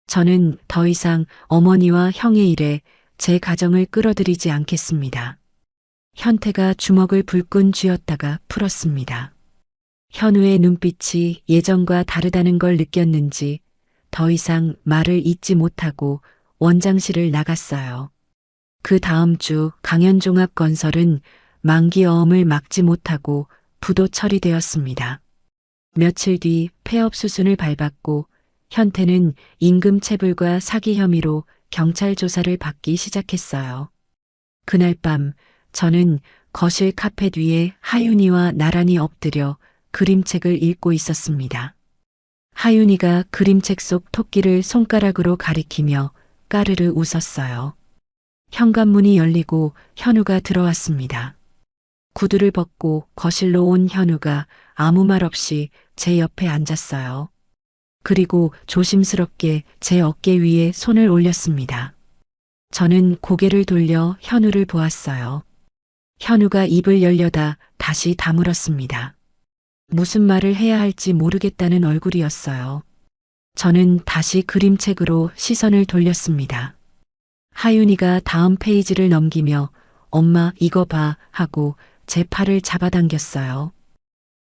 저는 더 이상 어머니와 형의 일에 제 가정을 끌어들이지 않겠습니다. 현태가 주먹을 불끈 쥐었다가 풀었습니다. 현우의 눈빛이 예전과 다르다는 걸 느꼈는지 더 이상 말을 잇지 못하고 원장실을 나갔어요. 그 다음 주 강현종합건설은 만기어음을 막지 못하고 부도 처리되었습니다. 며칠 뒤 폐업 수순을 밟았고 현태는 임금체불과 사기 혐의로 경찰 조사를 받기 시작했어요. 그날 밤 저는 거실 카펫 위에 하윤이와 나란히 엎드려 그림책을 읽고 있었습니다. 하윤이가 그림책 속 토끼를 손가락으로 가리키며 까르르 웃었어요. 현관문이 열리고 현우가 들어왔습니다. 구두를 벗고 거실로 온 현우가 아무 말 없이 제 옆에 앉았어요. 그리고 조심스럽게 제 어깨 위에 손을 올렸습니다. 저는 고개를 돌려 현우를 보았어요. 현우가 입을 열려다 다시 다물었습니다. 무슨 말을 해야 할지 모르겠다는 얼굴이었어요. 저는 다시 그림책으로 시선을 돌렸습니다. 하윤이가 다음 페이지를 넘기며 엄마 이거 봐 하고 제 팔을 잡아당겼어요.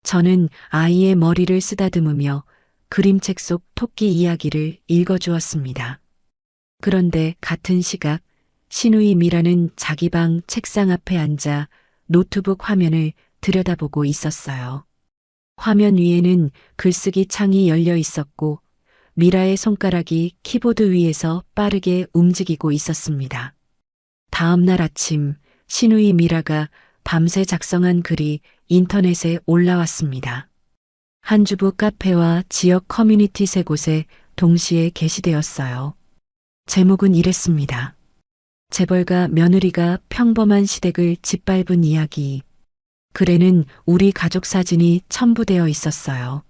저는 아이의 머리를 쓰다듬으며 그림책 속 토끼 이야기를 읽어주었습니다. 그런데 같은 시각 신우이 미라는 자기 방 책상 앞에 앉아 노트북 화면을 들여다보고 있었어요. 화면 위에는 글쓰기 창이 열려 있었고 미라의 손가락이 키보드 위에서 빠르게 움직이고 있었습니다. 다음 날 아침 신우이 미라가 밤새 작성한 글이 인터넷에 올라왔습니다. 한 주부 카페와 지역 커뮤니티 세 곳에 동시에 게시되었어요. 제목은 이랬습니다. 재벌가 며느리가 평범한 시댁을 짓밟은 이야기. 글에는 우리 가족 사진이 첨부되어 있었어요.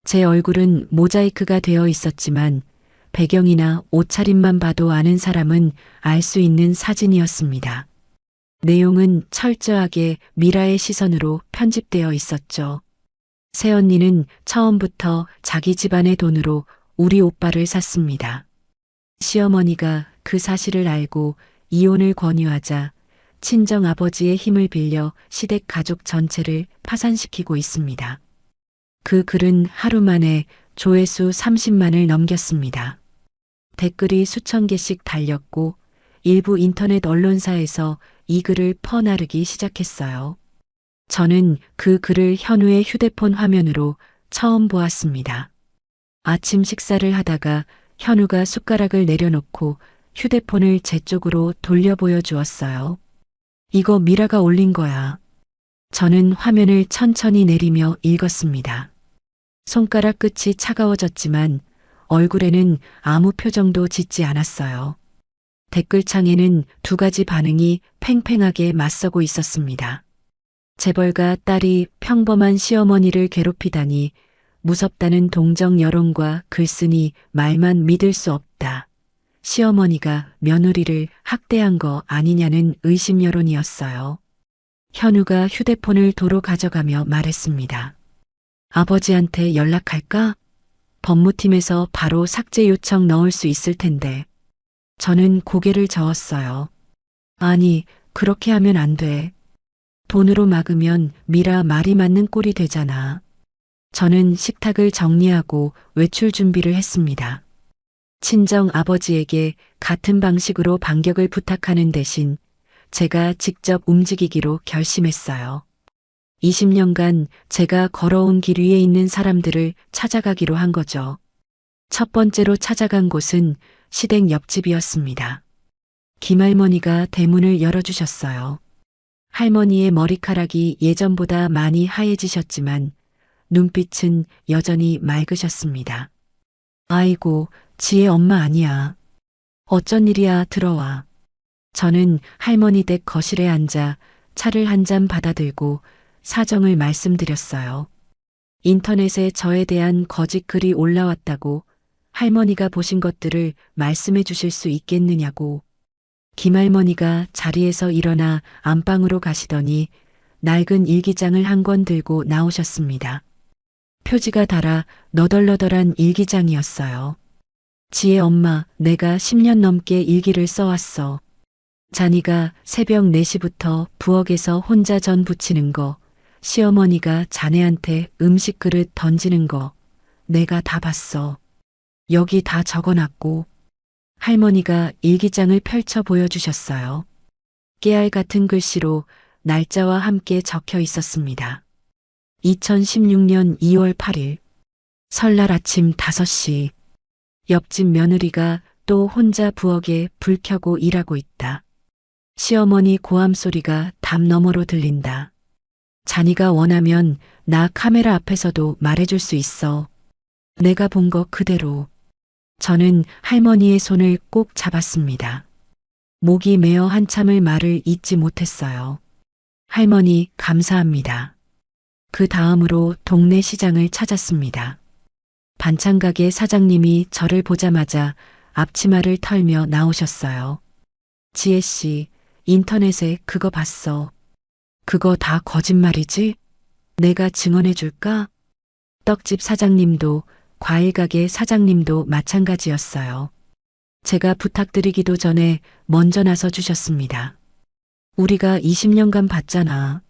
제 얼굴은 모자이크가 되어 있었지만 배경이나 옷차림만 봐도 아는 사람은 알 수 있는 사진이었습니다. 내용은 철저하게 미라의 시선으로 편집되어 있었죠. 새언니는 처음부터 자기 집안의 돈으로 우리 오빠를 샀습니다. 시어머니가 그 사실을 알고 이혼을 권유하자 친정 아버지의 힘을 빌려 시댁 가족 전체를 파산시키고 있습니다. 그 글은 하루 만에 조회수 30만을 넘겼습니다. 댓글이 수천 개씩 달렸고 일부 인터넷 언론사에서 이 글을 퍼나르기 시작했어요. 저는 그 글을 현우의 휴대폰 화면으로 처음 보았습니다. 아침 식사를 하다가 현우가 숟가락을 내려놓고 휴대폰을 제 쪽으로 돌려 보여주었어요. 이거 미라가 올린 거야. 저는 화면을 천천히 내리며 읽었습니다. 손가락 끝이 차가워졌지만 얼굴에는 아무 표정도 짓지 않았어요. 댓글창에는 두 가지 반응이 팽팽하게 맞서고 있었습니다. 재벌가 딸이 평범한 시어머니를 괴롭히다니 무섭다는 동정 여론과 글쓴이 말만 믿을 수 없다. 시어머니가 며느리를 학대한 거 아니냐는 의심 여론이었어요. 현우가 휴대폰을 도로 가져가며 말했습니다. 아버지한테 연락할까? 법무팀에서 바로 삭제 요청 넣을 수 있을 텐데. 저는 고개를 저었어요. 아니, 그렇게 하면 안 돼. 돈으로 막으면 미라 말이 맞는 꼴이 되잖아. 저는 식탁을 정리하고 외출 준비를 했습니다. 친정 아버지에게 같은 방식으로 반격을 부탁하는 대신 제가 직접 움직이기로 결심했어요. 20년간 제가 걸어온 길 위에 있는 사람들을 찾아가기로 한 거죠. 첫 번째로 찾아간 곳은 시댁 옆집이었습니다. 김할머니가 대문을 열어주셨어요. 할머니의 머리카락이 예전보다 많이 하얘지셨지만 눈빛은 여전히 맑으셨습니다. 아이고, 지혜 엄마 아니야. 어쩐 일이야, 들어와. 저는 할머니 댁 거실에 앉아 차를 한 잔 받아들고 사정을 말씀드렸어요. 인터넷에 저에 대한 거짓 글이 올라왔다고 할머니가 보신 것들을 말씀해 주실 수 있겠느냐고. 김할머니가 자리에서 일어나 안방으로 가시더니 낡은 일기장을 한 권 들고 나오셨습니다. 표지가 달아 너덜너덜한 일기장이었어요. 지혜 엄마, 내가 10년 넘게 일기를 써왔어. 자니가 새벽 4시부터 부엌에서 혼자 전 부치는 거, 시어머니가 자네한테 음식 그릇 던지는 거, 내가 다 봤어. 여기 다 적어놨고. 할머니가 일기장을 펼쳐 보여주셨어요. 깨알 같은 글씨로 날짜와 함께 적혀 있었습니다. 2016년 2월 8일, 설날 아침 5시, 옆집 며느리가 또 혼자 부엌에 불 켜고 일하고 있다. 시어머니 고함 소리가 담 너머로 들린다. 자니가 원하면 나 카메라 앞에서도 말해줄 수 있어. 내가 본 거 그대로. 저는 할머니의 손을 꼭 잡았습니다. 목이 메어 한참을 말을 잇지 못했어요. 할머니, 감사합니다. 그 다음으로 동네 시장을 찾았습니다. 반찬가게 사장님이 저를 보자마자 앞치마를 털며 나오셨어요. 지혜 씨, 인터넷에 그거 봤어. 그거 다 거짓말이지? 내가 증언해 줄까? 떡집 사장님도 과일가게 사장님도 마찬가지였어요. 제가 부탁드리기도 전에 먼저 나서 주셨습니다. 우리가 20년간 봤잖아.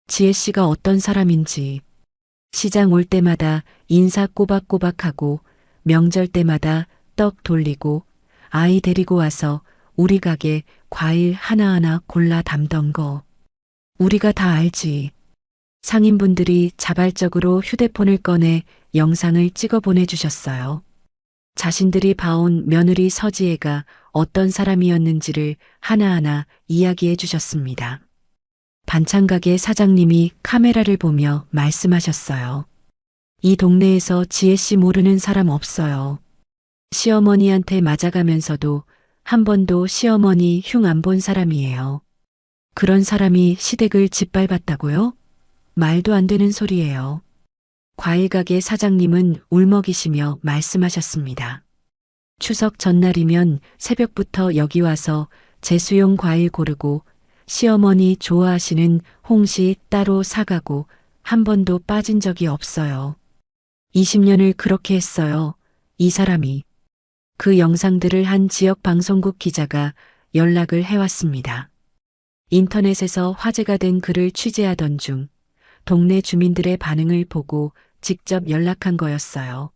지혜 씨가 어떤 사람인지. 시장 올 때마다 인사 꼬박꼬박하고 명절 때마다 떡 돌리고 아이 데리고 와서 우리 가게 과일 하나하나 골라 담던 거. 우리가 다 알지. 상인분들이 자발적으로 휴대폰을 꺼내 영상을 찍어 보내주셨어요. 자신들이 봐온 며느리 서지혜가 어떤 사람이었는지를 하나하나 이야기해 주셨습니다. 반찬가게 사장님이 카메라를 보며 말씀하셨어요. 이 동네에서 지혜 씨 모르는 사람 없어요. 시어머니한테 맞아가면서도 한 번도 시어머니 흉 안 본 사람이에요. 그런 사람이 시댁을 짓밟았다고요? 말도 안 되는 소리예요. 과일가게 사장님은 울먹이시며 말씀하셨습니다. 추석 전날이면 새벽부터 여기 와서 제수용 과일 고르고 시어머니 좋아하시는 홍시 따로 사가고 한 번도 빠진 적이 없어요. 20년을 그렇게 했어요. 이 사람이. 그 영상들을 한 지역 방송국 기자가 연락을 해왔습니다. 인터넷에서 화제가 된 글을 취재하던 중 동네 주민들의 반응을 보고 직접 연락한 거였어요.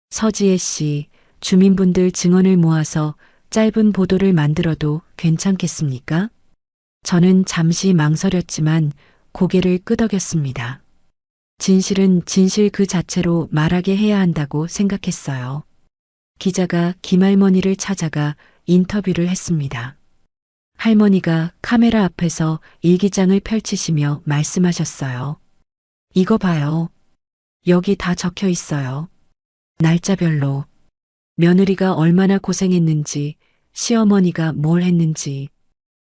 서지혜 씨, 주민분들 증언을 모아서 짧은 보도를 만들어도 괜찮겠습니까? 저는 잠시 망설였지만 고개를 끄덕였습니다. 진실은 진실 그 자체로 말하게 해야 한다고 생각했어요. 기자가 김할머니를 찾아가 인터뷰를 했습니다. 할머니가 카메라 앞에서 일기장을 펼치시며 말씀하셨어요. 이거 봐요. 여기 다 적혀 있어요. 날짜별로. 며느리가 얼마나 고생했는지, 시어머니가 뭘 했는지.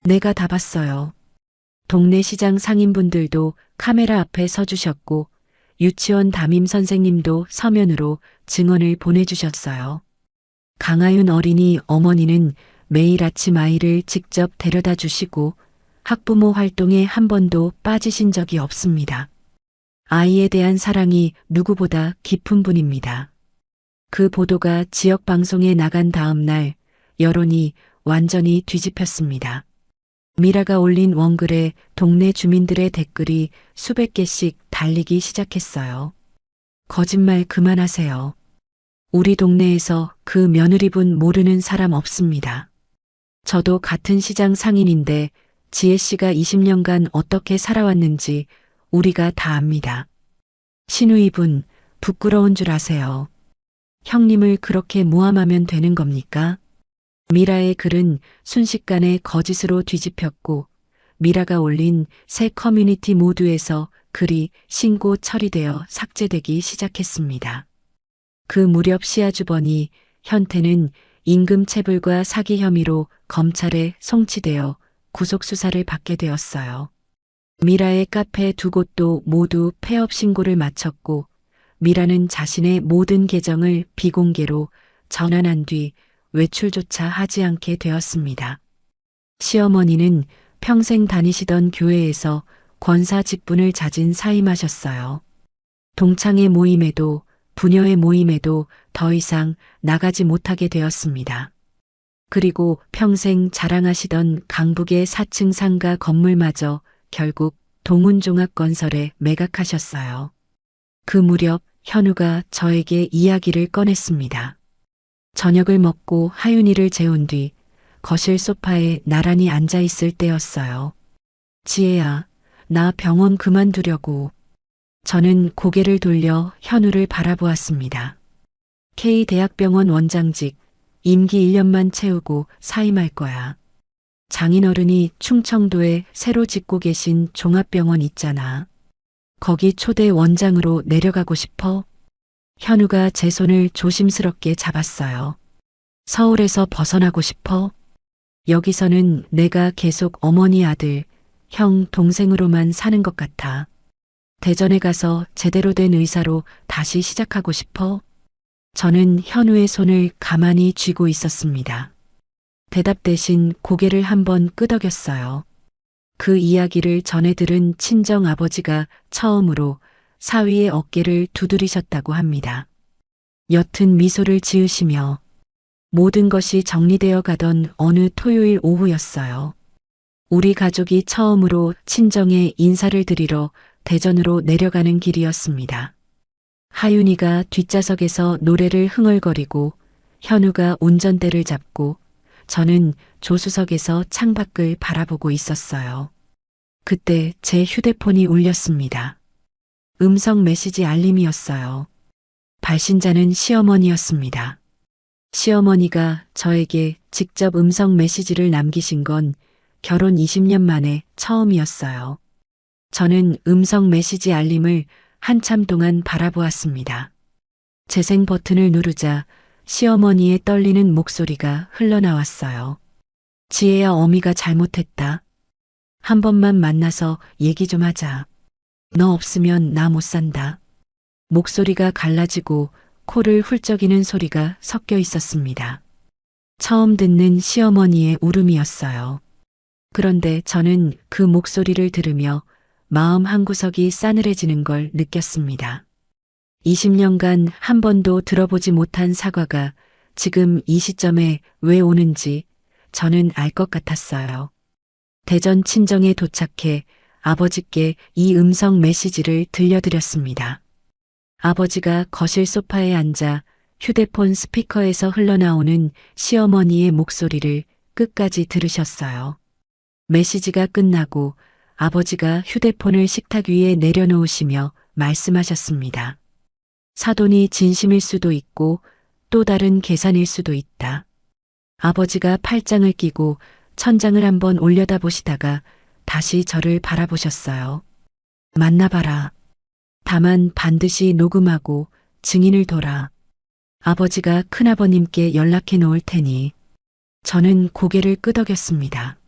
내가 다 봤어요. 동네 시장 상인분들도 카메라 앞에 서주셨고, 유치원 담임 선생님도 서면으로 증언을 보내주셨어요. 강하윤 어린이 어머니는 매일 아침 아이를 직접 데려다 주시고 학부모 활동에 한 번도 빠지신 적이 없습니다. 아이에 대한 사랑이 누구보다 깊은 분입니다. 그 보도가 지역 방송에 나간 다음 날 여론이 완전히 뒤집혔습니다. 미라가 올린 원글에 동네 주민들의 댓글이 수백 개씩 달리기 시작했어요. 거짓말 그만하세요. 우리 동네에서 그 며느리분 모르는 사람 없습니다. 저도 같은 시장 상인인데 지혜 씨가 20년간 어떻게 살아왔는지 우리가 다 압니다. 신우이분, 부끄러운 줄 아세요. 형님을 그렇게 모함하면 되는 겁니까? 미라의 글은 순식간에 거짓으로 뒤집혔고 미라가 올린 새 커뮤니티 모두에서 글이 신고 처리되어 삭제되기 시작했습니다. 그 무렵 시아주번이 현태는 임금체불과 사기 혐의로 검찰에 송치되어 구속수사를 받게 되었어요. 미라의 카페 두 곳도 모두 폐업 신고를 마쳤고 미라는 자신의 모든 계정을 비공개로 전환한 뒤 외출조차 하지 않게 되었습니다. 시어머니는 평생 다니시던 교회에서 권사 직분을 자진 사임하셨어요. 동창회 모임에도 부녀회 모임에도 더 이상 나가지 못하게 되었습니다. 그리고 평생 자랑하시던 강북의 4층 상가 건물마저 결국 동훈종합건설에 매각하셨어요. 그 무렵 현우가 저에게 이야기를 꺼냈습니다. 저녁을 먹고 하윤이를 재운 뒤 거실 소파에 나란히 앉아 있을 때였어요. 지혜야, 나 병원 그만두려고. 저는 고개를 돌려 현우를 바라보았습니다. K대학병원 원장직, 임기 1년만 채우고 사임할 거야. 장인어른이 충청도에 새로 짓고 계신 종합병원 있잖아. 거기 초대 원장으로 내려가고 싶어? 현우가 제 손을 조심스럽게 잡았어요. 서울에서 벗어나고 싶어? 여기서는 내가 계속 어머니 아들, 형 동생으로만 사는 것 같아. 대전에 가서 제대로 된 의사로 다시 시작하고 싶어? 저는 현우의 손을 가만히 쥐고 있었습니다. 대답 대신 고개를 한번 끄덕였어요. 그 이야기를 전해 들은 친정 아버지가 처음으로 사위의 어깨를 두드리셨다고 합니다. 옅은 미소를 지으시며 모든 것이 정리되어 가던 어느 토요일 오후였어요. 우리 가족이 처음으로 친정에 인사를 드리러 대전으로 내려가는 길이었습니다. 하윤이가 뒷좌석에서 노래를 흥얼거리고 현우가 운전대를 잡고 저는 조수석에서 창밖을 바라보고 있었어요. 그때 제 휴대폰이 울렸습니다. 음성 메시지 알림이었어요. 발신자는 시어머니였습니다. 시어머니가 저에게 직접 음성 메시지를 남기신 건 결혼 20년 만에 처음이었어요. 저는 음성 메시지 알림을 한참 동안 바라보았습니다. 재생 버튼을 누르자 시어머니의 떨리는 목소리가 흘러나왔어요. 지혜야, 어미가 잘못했다. 한 번만 만나서 얘기 좀 하자. 너 없으면 나 못 산다. 목소리가 갈라지고 코를 훌쩍이는 소리가 섞여 있었습니다. 처음 듣는 시어머니의 울음이었어요. 그런데 저는 그 목소리를 들으며 마음 한구석이 싸늘해지는 걸 느꼈습니다. 20년간 한 번도 들어보지 못한 사과가 지금 이 시점에 왜 오는지 저는 알 것 같았어요. 대전 친정에 도착해 아버지께 이 음성 메시지를 들려드렸습니다. 아버지가 거실 소파에 앉아 휴대폰 스피커에서 흘러나오는 시어머니의 목소리를 끝까지 들으셨어요. 메시지가 끝나고 아버지가 휴대폰을 식탁 위에 내려놓으시며 말씀하셨습니다. 사돈이 진심일 수도 있고 또 다른 계산일 수도 있다. 아버지가 팔짱을 끼고 천장을 한번 올려다보시다가 다시 저를 바라보셨어요. 만나봐라. 다만 반드시 녹음하고 증인을 둬라. 아버지가 큰아버님께 연락해 놓을 테니. 저는 고개를 끄덕였습니다.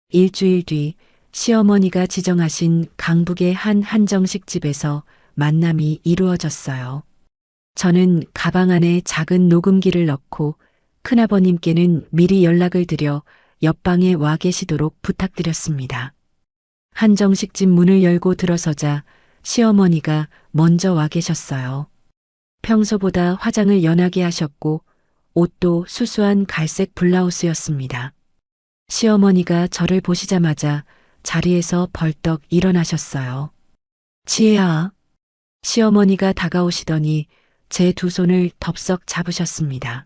일주일 뒤 시어머니가 지정하신 강북의 한 한정식 집에서 만남이 이루어졌어요. 저는 가방 안에 작은 녹음기를 넣고 큰아버님께는 미리 연락을 드려 옆방에 와 계시도록 부탁드렸습니다. 한정식집 문을 열고 들어서자 시어머니가 먼저 와 계셨어요. 평소보다 화장을 연하게 하셨고 옷도 수수한 갈색 블라우스였습니다. 시어머니가 저를 보시자마자 자리에서 벌떡 일어나셨어요. 지혜야. 시어머니가 다가오시더니 제 두 손을 덥석 잡으셨습니다.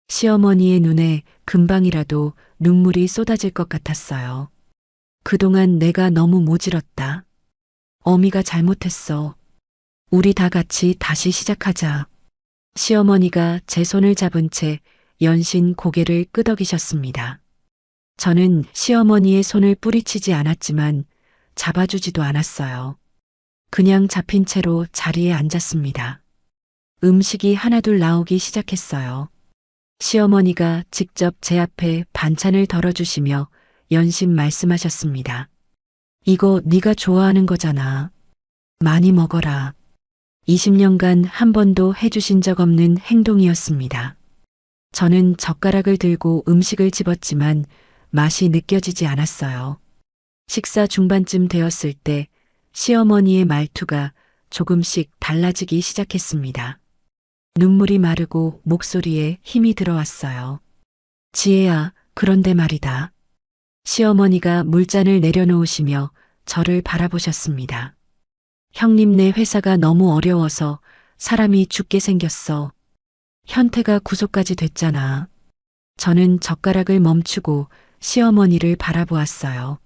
시어머니의 눈에 금방이라도 눈물이 쏟아질 것 같았어요. 그동안 내가 너무 모질었다. 어미가 잘못했어. 우리 다 같이 다시 시작하자. 시어머니가 제 손을 잡은 채 연신 고개를 끄덕이셨습니다. 저는 시어머니의 손을 뿌리치지 않았지만 잡아주지도 않았어요. 그냥 잡힌 채로 자리에 앉았습니다. 음식이 하나둘 나오기 시작했어요. 시어머니가 직접 제 앞에 반찬을 덜어주시며 연신 말씀하셨습니다. 이거 네가 좋아하는 거잖아. 많이 먹어라. 20년간 한 번도 해주신 적 없는 행동이었습니다. 저는 젓가락을 들고 음식을 집었지만 맛이 느껴지지 않았어요. 식사 중반쯤 되었을 때 시어머니의 말투가 조금씩 달라지기 시작했습니다. 눈물이 마르고 목소리에 힘이 들어왔어요. 지혜야, 그런데 말이다. 시어머니가 물잔을 내려놓으시며 저를 바라보셨습니다. 형님네 회사가 너무 어려워서 사람이 죽게 생겼어. 현태가 구속까지 됐잖아. 저는 젓가락을 멈추고 시어머니를 바라보았어요.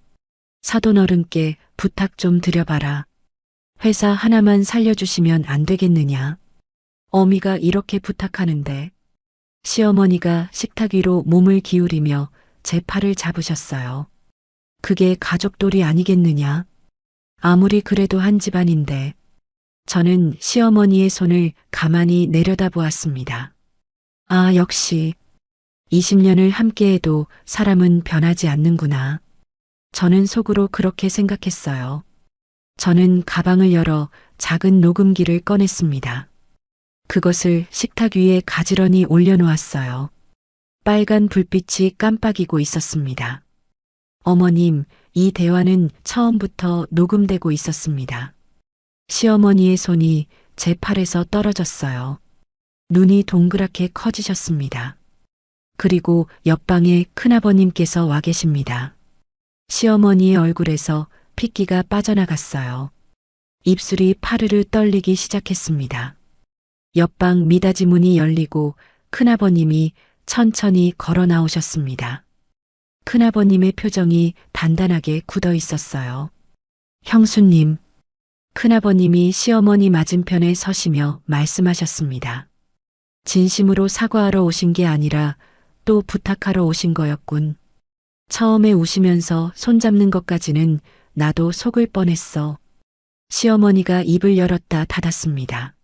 사돈 어른께 부탁 좀 드려봐라. 회사 하나만 살려주시면 안 되겠느냐. 어미가 이렇게 부탁하는데. 시어머니가 식탁 위로 몸을 기울이며 제 팔을 잡으셨어요. 그게 가족돌이 아니겠느냐. 아무리 그래도 한 집안인데. 저는 시어머니의 손을 가만히 내려다보았습니다. 아, 역시 20년을 함께해도 사람은 변하지 않는구나. 저는 속으로 그렇게 생각했어요. 저는 가방을 열어 작은 녹음기를 꺼냈습니다. 그것을 식탁 위에 가지런히 올려놓았어요. 빨간 불빛이 깜빡이고 있었습니다. 어머님, 이 대화는 처음부터 녹음되고 있었습니다. 시어머니의 손이 제 팔에서 떨어졌어요. 눈이 동그랗게 커지셨습니다. 그리고 옆방에 큰아버님께서 와 계십니다. 시어머니의 얼굴에서 핏기가 빠져나갔어요. 입술이 파르르 떨리기 시작했습니다. 옆방 미닫이 문이 열리고 큰아버님이 천천히 걸어 나오셨습니다. 큰아버님의 표정이 단단하게 굳어 있었어요. 형수님. 큰아버님이 시어머니 맞은편에 서시며 말씀하셨습니다. 진심으로 사과하러 오신 게 아니라 또 부탁하러 오신 거였군. 처음에 우시면서 손잡는 것까지는 나도 속을 뻔했어. 시어머니가 입을 열었다 닫았습니다.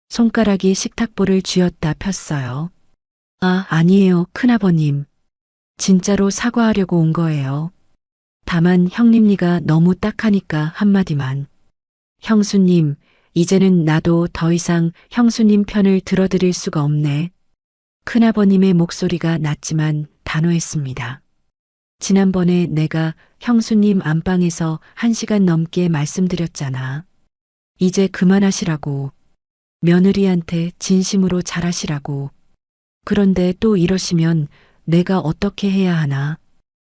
손가락이 식탁볼을 쥐었다 폈어요. 아, 아니에요, 큰아버님. 진짜로 사과하려고 온 거예요. 다만 형님리가 너무 딱하니까 한마디만. 형수님, 이제는 나도 더 이상 형수님 편을 들어드릴 수가 없네. 큰아버님의 목소리가 낮지만 단호했습니다. 지난번에 내가 형수님 안방에서 1시간 넘게 말씀드렸잖아. 이제 그만하시라고. 며느리한테 진심으로 잘하시라고. 그런데 또 이러시면 내가 어떻게 해야 하나?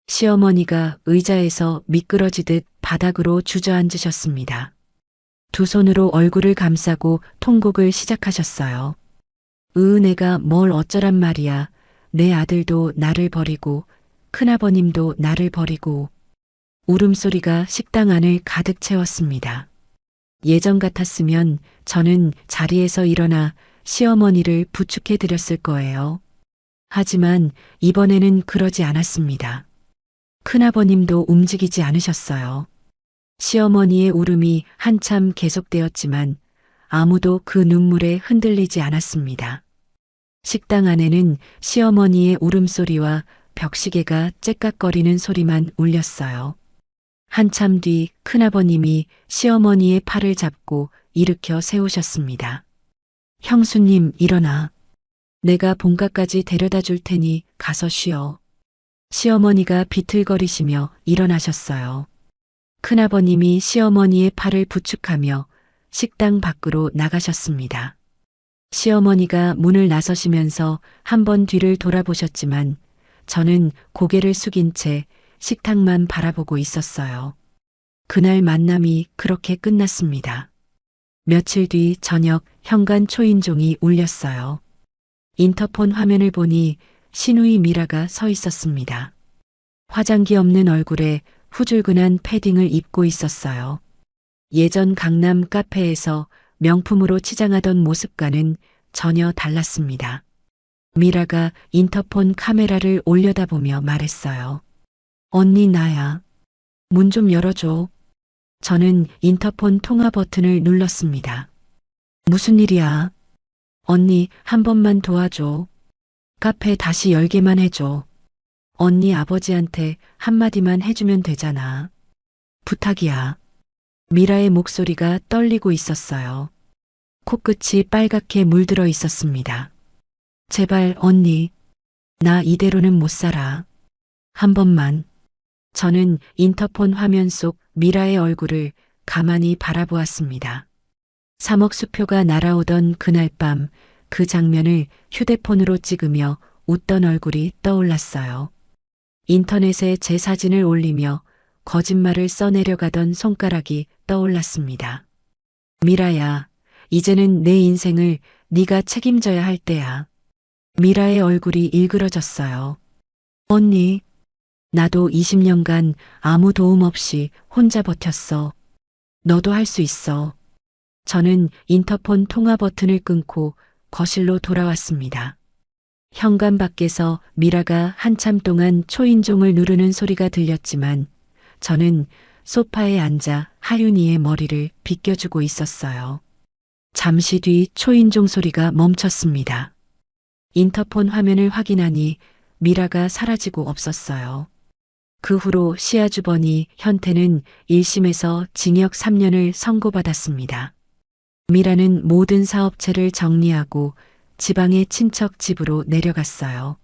시어머니가 의자에서 미끄러지듯 바닥으로 주저앉으셨습니다. 두 손으로 얼굴을 감싸고 통곡을 시작하셨어요. 내가 뭘 어쩌란 말이야. 내 아들도 나를 버리고 큰아버님도 나를 버리고. 울음소리가 식당 안을 가득 채웠습니다. 예전 같았으면 저는 자리에서 일어나 시어머니를 부축해 드렸을 거예요. 하지만 이번에는 그러지 않았습니다. 큰아버님도 움직이지 않으셨어요. 시어머니의 울음이 한참 계속되었지만 아무도 그 눈물에 흔들리지 않았습니다. 식당 안에는 시어머니의 울음소리와 벽시계가 째깍거리는 소리만 울렸어요. 한참 뒤 큰아버님이 시어머니의 팔을 잡고 일으켜 세우셨습니다. 형수님, 일어나. 내가 본가까지 데려다 줄 테니 가서 쉬어. 시어머니가 비틀거리시며 일어나셨어요. 큰아버님이 시어머니의 팔을 부축하며 식당 밖으로 나가셨습니다. 시어머니가 문을 나서시면서 한 번 뒤를 돌아보셨지만 저는 고개를 숙인 채 식탁만 바라보고 있었어요. 그날 만남이 그렇게 끝났습니다. 며칠 뒤 저녁 현관 초인종이 울렸어요. 인터폰 화면을 보니 신우이 미라가 서 있었습니다. 화장기 없는 얼굴에 후줄근한 패딩을 입고 있었어요. 예전 강남 카페에서 명품으로 치장하던 모습과는 전혀 달랐습니다. 미라가 인터폰 카메라를 올려다보며 말했어요. 언니, 나야. 문 좀 열어줘. 저는 인터폰 통화 버튼을 눌렀습니다. 무슨 일이야? 언니, 한 번만 도와줘. 카페 다시 열게만 해줘. 언니, 아버지한테 한마디만 해주면 되잖아. 부탁이야. 미라의 목소리가 떨리고 있었어요. 코끝이 빨갛게 물들어 있었습니다. 제발, 언니. 나 이대로는 못 살아. 한 번만. 저는 인터폰 화면 속 미라의 얼굴을 가만히 바라보았습니다. 3억 수표가 날아오던 그날 밤 그 장면을 휴대폰으로 찍으며 웃던 얼굴이 떠올랐어요. 인터넷에 제 사진을 올리며 거짓말을 써내려가던 손가락이 떠올랐습니다. 미라야, 이제는 내 인생을 네가 책임져야 할 때야. 미라의 얼굴이 일그러졌어요. 언니, 나도 20년간 아무 도움 없이 혼자 버텼어. 너도 할 수 있어. 저는 인터폰 통화 버튼을 끊고 거실로 돌아왔습니다. 현관 밖에서 미라가 한참 동안 초인종을 누르는 소리가 들렸지만 저는 소파에 앉아 하윤이의 머리를 빗겨주고 있었어요. 잠시 뒤 초인종 소리가 멈췄습니다. 인터폰 화면을 확인하니 미라가 사라지고 없었어요. 그 후로 시아주버니 현태는 1심에서 징역 3년을 선고받았습니다. 미라는 모든 사업체를 정리하고 지방의 친척 집으로 내려갔어요.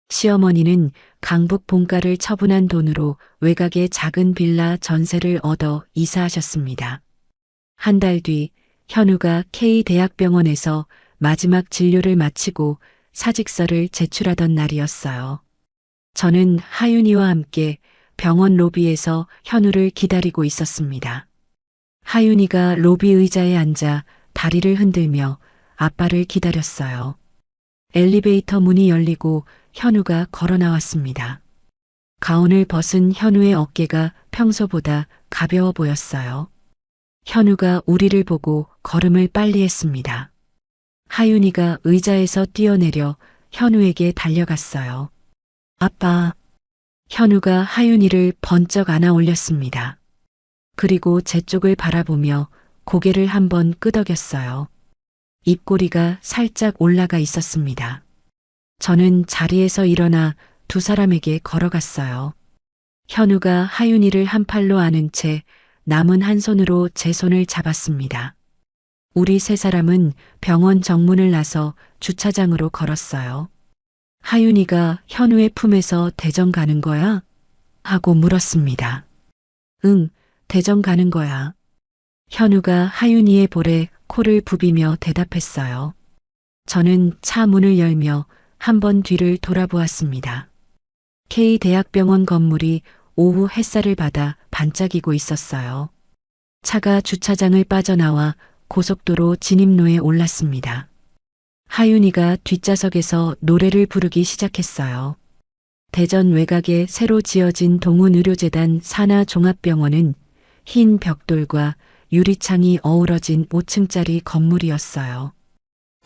시어머니는 강북 본가를 처분한 돈으로 외곽의 작은 빌라 전세를 얻어 이사하셨습니다. 한 달 뒤 현우가 K대학병원에서 마지막 진료를 마치고 사직서를 제출하던 날이었어요. 저는 하윤이와 함께 병원 로비에서 현우를 기다리고 있었습니다. 하윤이가 로비 의자에 앉아 다리를 흔들며 아빠를 기다렸어요. 엘리베이터 문이 열리고 현우가 걸어 나왔습니다. 가운을 벗은 현우의 어깨가 평소보다 가벼워 보였어요. 현우가 우리를 보고 걸음을 빨리 했습니다. 하윤이가 의자에서 뛰어내려 현우에게 달려갔어요. 아빠. 현우가 하윤이를 번쩍 안아 올렸습니다. 그리고 제 쪽을 바라보며 고개를 한번 끄덕였어요. 입꼬리가 살짝 올라가 있었습니다. 저는 자리에서 일어나 두 사람에게 걸어갔어요. 현우가 하윤이를 한 팔로 안은 채 남은 한 손으로 제 손을 잡았습니다. 우리 세 사람은 병원 정문을 나서 주차장으로 걸었어요. 하윤이가 현우의 품에서 대전 가는 거야? 하고 물었습니다. 응, 대전 가는 거야. 현우가 하윤이의 볼에 코를 부비며 대답했어요. 저는 차 문을 열며 한 번 뒤를 돌아보았습니다. K대학병원 건물이 오후 햇살을 받아 반짝이고 있었어요. 차가 주차장을 빠져나와 고속도로 진입로에 올랐습니다. 하윤이가 뒷좌석에서 노래를 부르기 시작했어요. 대전 외곽에 새로 지어진 동훈의료재단 산하종합병원은 흰 벽돌과 유리창이 어우러진 5층짜리 건물이었어요.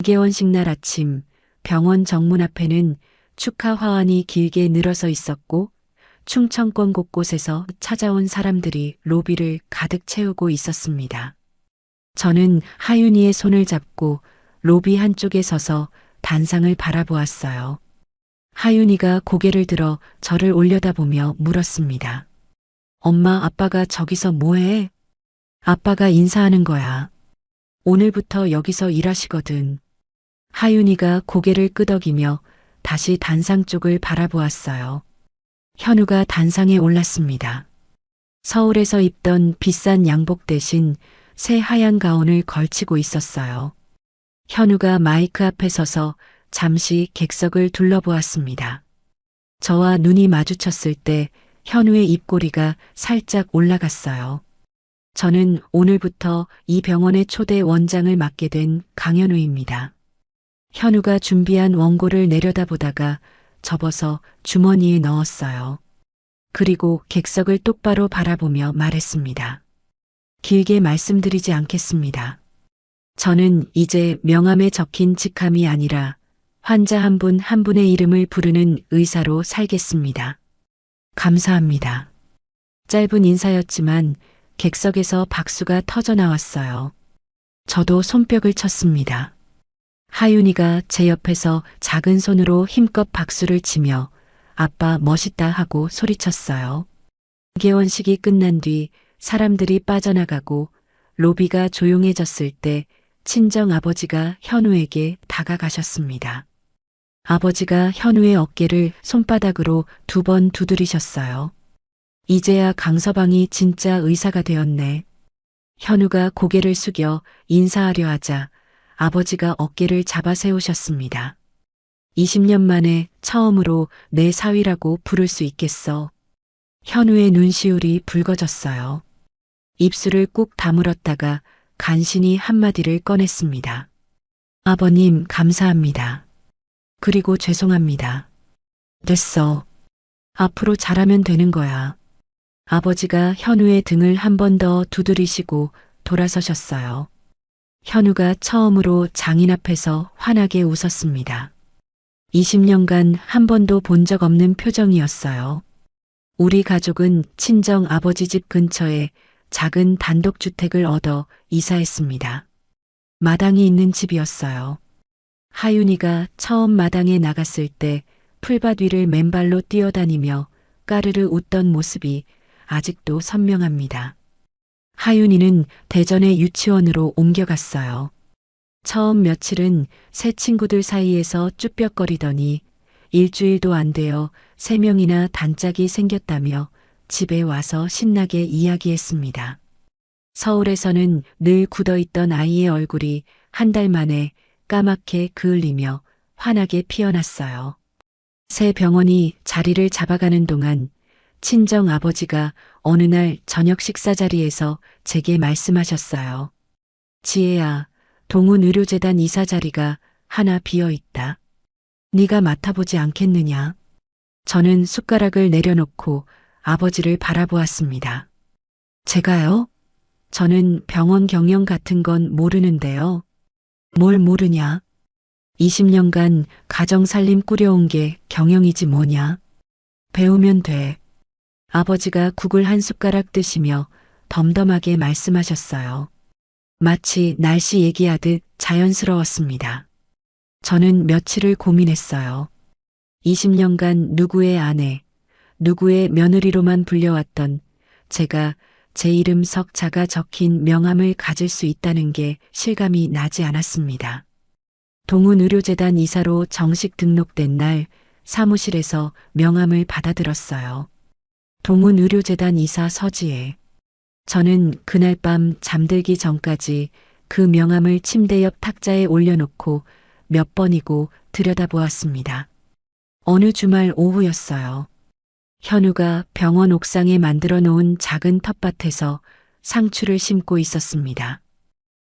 개원식 날 아침 병원 정문 앞에는 축하 화환이 길게 늘어서 있었고 충청권 곳곳에서 찾아온 사람들이 로비를 가득 채우고 있었습니다. 저는 하윤이의 손을 잡고 로비 한쪽에 서서 단상을 바라보았어요. 하윤이가 고개를 들어 저를 올려다보며 물었습니다. 엄마, 아빠가 저기서 뭐해? 아빠가 인사하는 거야. 오늘부터 여기서 일하시거든. 하윤이가 고개를 끄덕이며 다시 단상 쪽을 바라보았어요. 현우가 단상에 올랐습니다. 서울에서 입던 비싼 양복 대신 새 하얀 가운을 걸치고 있었어요. 현우가 마이크 앞에 서서 잠시 객석을 둘러보았습니다. 저와 눈이 마주쳤을 때 현우의 입꼬리가 살짝 올라갔어요. 저는 오늘부터 이 병원의 초대 원장을 맡게 된 강현우입니다. 현우가 준비한 원고를 내려다보다가 접어서 주머니에 넣었어요. 그리고 객석을 똑바로 바라보며 말했습니다. 길게 말씀드리지 않겠습니다. 저는 이제 명함에 적힌 직함이 아니라 환자 한 분 한 분의 이름을 부르는 의사로 살겠습니다. 감사합니다. 짧은 인사였지만 객석에서 박수가 터져 나왔어요. 저도 손뼉을 쳤습니다. 하윤이가 제 옆에서 작은 손으로 힘껏 박수를 치며 아빠 멋있다 하고 소리쳤어요. 개원식이 끝난 뒤 사람들이 빠져나가고 로비가 조용해졌을 때 친정 아버지가 현우에게 다가가셨습니다. 아버지가 현우의 어깨를 손바닥으로 2번 두드리셨어요. 이제야 강서방이 진짜 의사가 되었네. 현우가 고개를 숙여 인사하려 하자 아버지가 어깨를 잡아 세우셨습니다. 20년 만에 처음으로 내 사위라고 부를 수 있겠어. 현우의 눈시울이 붉어졌어요. 입술을 꾹 다물었다가 간신히 한마디를 꺼냈습니다. 아버님, 감사합니다. 그리고 죄송합니다. 됐어. 앞으로 잘하면 되는 거야. 아버지가 현우의 등을 한 번 더 두드리시고 돌아서셨어요. 현우가 처음으로 장인 앞에서 환하게 웃었습니다. 20년간 한 번도 본 적 없는 표정이었어요. 우리 가족은 친정 아버지 집 근처에 작은 단독주택을 얻어 이사했습니다. 마당이 있는 집이었어요. 하윤이가 처음 마당에 나갔을 때 풀밭 위를 맨발로 뛰어다니며 까르르 웃던 모습이 아직도 선명합니다. 하윤이는 대전의 유치원으로 옮겨갔어요. 처음 며칠은 새 친구들 사이에서 쭈뼛거리더니 일주일도 안 되어 3명이나 단짝이 생겼다며 집에 와서 신나게 이야기했습니다. 서울에서는 늘 굳어있던 아이의 얼굴이 한 달 만에 까맣게 그을리며 환하게 피어났어요. 새 병원이 자리를 잡아가는 동안 친정 아버지가 어느 날 저녁 식사 자리에서 제게 말씀하셨어요. 지혜야, 동훈의료재단 이사 자리가 하나 비어 있다. 네가 맡아보지 않겠느냐? 저는 숟가락을 내려놓고 아버지를 바라보았습니다. 제가요? 저는 병원 경영 같은 건 모르는데요. 뭘 모르냐? 20년간 가정살림 꾸려온 게 경영이지 뭐냐? 배우면 돼. 아버지가 국을 한 숟가락 드시며 덤덤하게 말씀하셨어요. 마치 날씨 얘기하듯 자연스러웠습니다. 저는 며칠을 고민했어요. 20년간 누구의 아내, 누구의 며느리로만 불려왔던 제가 제 이름 석자가 적힌 명함을 가질 수 있다는 게 실감이 나지 않았습니다. 동훈의료재단 이사로 정식 등록된 날 사무실에서 명함을 받아들었어요. 동훈의료재단 이사 서지혜. 저는 그날 밤 잠들기 전까지 그 명함을 침대 옆 탁자에 올려놓고 몇 번이고 들여다보았습니다. 어느 주말 오후였어요. 현우가 병원 옥상에 만들어 놓은 작은 텃밭에서 상추를 심고 있었습니다.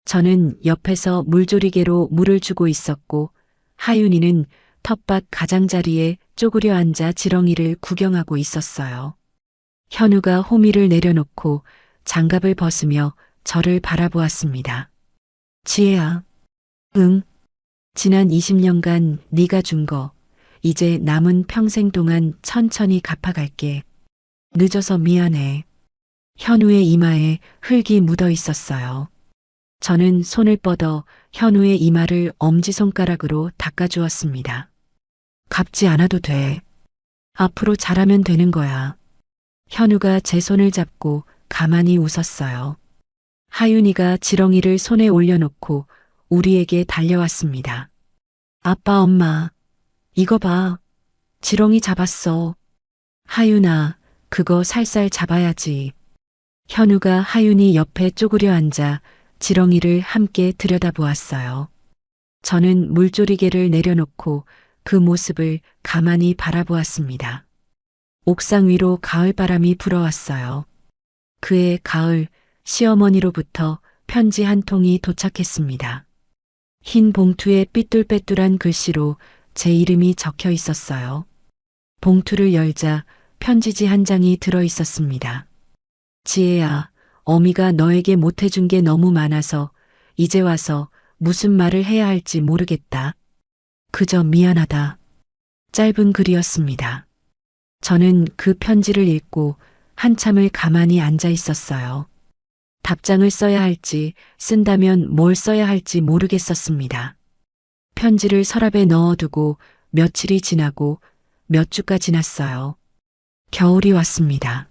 저는 옆에서 물조리개로 물을 주고 있었고 하윤이는 텃밭 가장자리에 쪼그려 앉아 지렁이를 구경하고 있었어요. 현우가 호미를 내려놓고 장갑을 벗으며 저를 바라보았습니다. 지혜야. 응. 지난 20년간 네가 준 거 이제 남은 평생 동안 천천히 갚아갈게. 늦어서 미안해. 현우의 이마에 흙이 묻어 있었어요. 저는 손을 뻗어 현우의 이마를 엄지손가락으로 닦아주었습니다. 갚지 않아도 돼. 앞으로 잘하면 되는 거야. 현우가 제 손을 잡고 가만히 웃었어요. 하윤이가 지렁이를 손에 올려놓고 우리에게 달려왔습니다. 아빠, 엄마, 이거 봐. 지렁이 잡았어. 하윤아, 그거 살살 잡아야지. 현우가 하윤이 옆에 쪼그려 앉아 지렁이를 함께 들여다보았어요. 저는 물조리개를 내려놓고 그 모습을 가만히 바라보았습니다. 옥상 위로 가을바람이 불어왔어요. 그해 가을 시어머니로부터 편지 한 통이 도착했습니다. 흰 봉투에 삐뚤빼뚤한 글씨로 제 이름이 적혀 있었어요. 봉투를 열자 편지지 한 장이 들어 있었습니다. 지혜야, 어미가 너에게 못해준 게 너무 많아서 이제 와서 무슨 말을 해야 할지 모르겠다. 그저 미안하다. 짧은 글이었습니다. 저는 그 편지를 읽고 한참을 가만히 앉아 있었어요. 답장을 써야 할지 쓴다면 뭘 써야 할지 모르겠었습니다. 편지를 서랍에 넣어두고 며칠이 지나고 몇 주가 지났어요. 겨울이 왔습니다.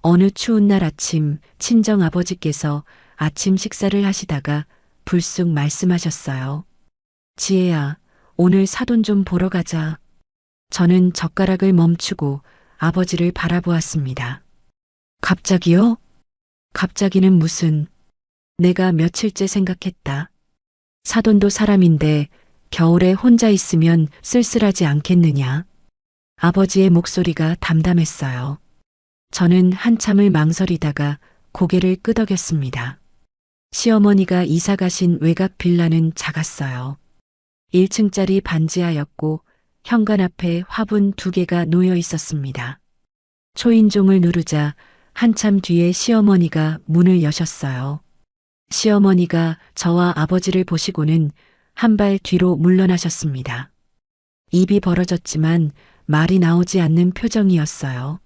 어느 추운 날 아침 친정 아버지께서 아침 식사를 하시다가 불쑥 말씀하셨어요. 지혜야, 오늘 사돈 좀 보러 가자. 저는 젓가락을 멈추고 아버지를 바라보았습니다. 갑자기요? 갑자기는 무슨, 내가 며칠째 생각했다. 사돈도 사람인데 겨울에 혼자 있으면 쓸쓸하지 않겠느냐. 아버지의 목소리가 담담했어요. 저는 한참을 망설이다가 고개를 끄덕였습니다. 시어머니가 이사 가신 외곽 빌라는 작았어요. 1층짜리 반지하였고 현관 앞에 화분 2개가 놓여 있었습니다. 초인종을 누르자 한참 뒤에 시어머니가 문을 여셨어요. 시어머니가 저와 아버지를 보시고는 한 발 뒤로 물러나셨습니다. 입이 벌어졌지만 말이 나오지 않는 표정이었어요.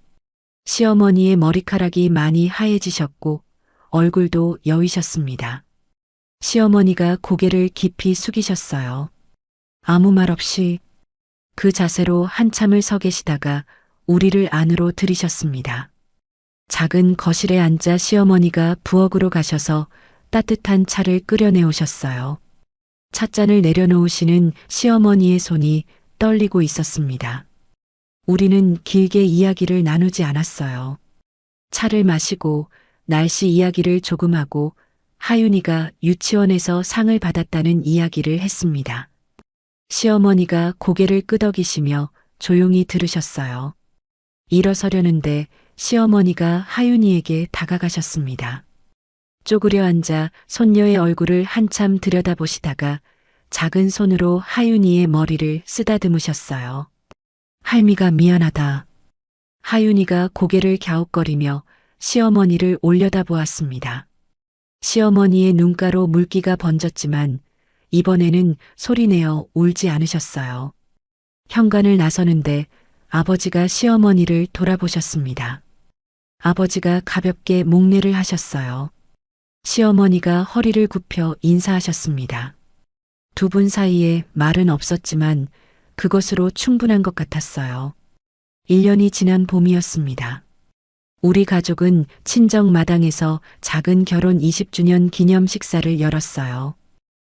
시어머니의 머리카락이 많이 하얘지셨고 얼굴도 여위셨습니다. 시어머니가 고개를 깊이 숙이셨어요. 아무 말 없이 그 자세로 한참을 서 계시다가 우리를 안으로 들이셨습니다. 작은 거실에 앉아 시어머니가 부엌으로 가셔서 따뜻한 차를 끓여내오셨어요. 찻잔을 내려놓으시는 시어머니의 손이 떨리고 있었습니다. 우리는 길게 이야기를 나누지 않았어요. 차를 마시고 날씨 이야기를 조금 하고 하윤이가 유치원에서 상을 받았다는 이야기를 했습니다. 시어머니가 고개를 끄덕이시며 조용히 들으셨어요. 일어서려는데 시어머니가 하윤이에게 다가가셨습니다. 쪼그려 앉아 손녀의 얼굴을 한참 들여다보시다가 작은 손으로 하윤이의 머리를 쓰다듬으셨어요. 할미가 미안하다. 하윤이가 고개를 갸웃거리며 시어머니를 올려다보았습니다. 시어머니의 눈가로 물기가 번졌지만 이번에는 소리내어 울지 않으셨어요. 현관을 나서는데 아버지가 시어머니를 돌아보셨습니다. 아버지가 가볍게 목례를 하셨어요. 시어머니가 허리를 굽혀 인사하셨습니다. 두 분 사이에 말은 없었지만 그것으로 충분한 것 같았어요. 1년이 지난 봄이었습니다. 우리 가족은 친정 마당에서 작은 결혼 20주년 기념 식사를 열었어요.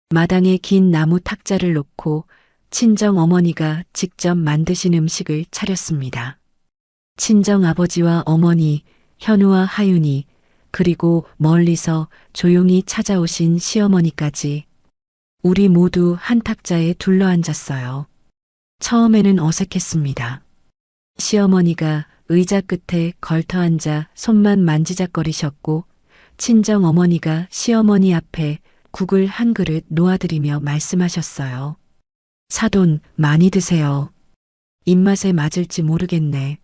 마당에 긴 나무 탁자를 놓고 친정 어머니가 직접 만드신 음식을 차렸습니다. 친정 아버지와 어머니, 현우와 하윤이, 그리고 멀리서 조용히 찾아오신 시어머니까지 우리 모두 한 탁자에 둘러앉았어요. 처음에는 어색했습니다. 시어머니가 의자 끝에 걸터 앉아 손만 만지작거리셨고, 친정 어머니가 시어머니 앞에 국을 한 그릇 놓아드리며 말씀하셨어요. 사돈 많이 드세요. 입맛에 맞을지 모르겠네.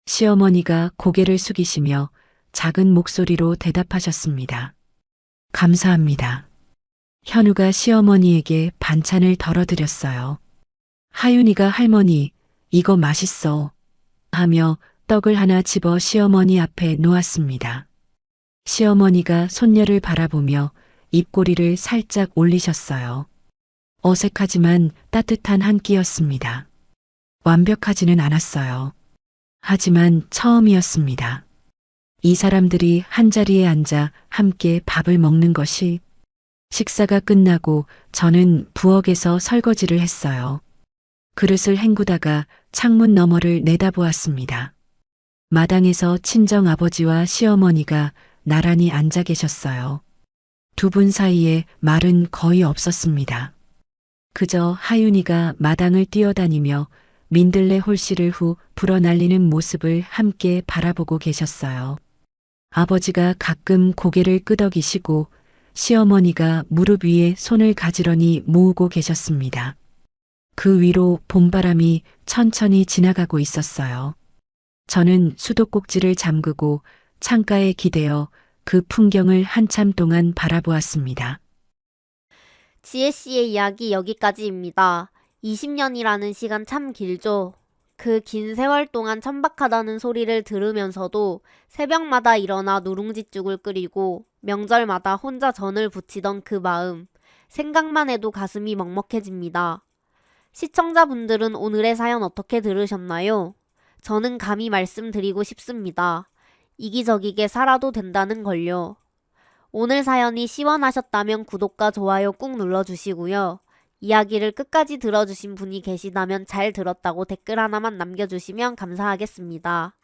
시어머니가 고개를 숙이시며 작은 목소리로 대답하셨습니다. 감사합니다. 현우가 시어머니에게 반찬을 덜어드렸어요. 하윤이가 할머니, 이거 맛있어. 하며 떡을 하나 집어 시어머니 앞에 놓았습니다. 시어머니가 손녀를 바라보며 입꼬리를 살짝 올리셨어요. 어색하지만 따뜻한 한 끼였습니다. 완벽하지는 않았어요. 하지만 처음이었습니다. 이 사람들이 한자리에 앉아 함께 밥을 먹는 것이. 식사가 끝나고 저는 부엌에서 설거지를 했어요. 그릇을 헹구다가 창문 너머를 내다보았습니다. 마당에서 친정 아버지와 시어머니가 나란히 앉아 계셨어요. 두 분 사이에 말은 거의 없었습니다. 그저 하윤이가 마당을 뛰어다니며 민들레 홀씨를 후 불어날리는 모습을 함께 바라보고 계셨어요. 아버지가 가끔 고개를 끄덕이시고 시어머니가 무릎 위에 손을 가지런히 모으고 계셨습니다. 그 위로 봄바람이 천천히 지나가고 있었어요. 저는 수도꼭지를 잠그고 창가에 기대어 그 풍경을 한참 동안 바라보았습니다. 지혜 씨의 이야기 여기까지입니다. 20년이라는 시간 참 길죠. 그 긴 세월 동안 천박하다는 소리를 들으면서도 새벽마다 일어나 누룽지죽을 끓이고 명절마다 혼자 전을 부치던 그 마음, 생각만 해도 가슴이 먹먹해집니다. 시청자분들은 오늘의 사연 어떻게 들으셨나요? 저는 감히 말씀드리고 싶습니다. 이기적이게 살아도 된다는 걸요. 오늘 사연이 시원하셨다면 구독과 좋아요 꾹 눌러주시고요. 이야기를 끝까지 들어주신 분이 계시다면 잘 들었다고 댓글 하나만 남겨주시면 감사하겠습니다.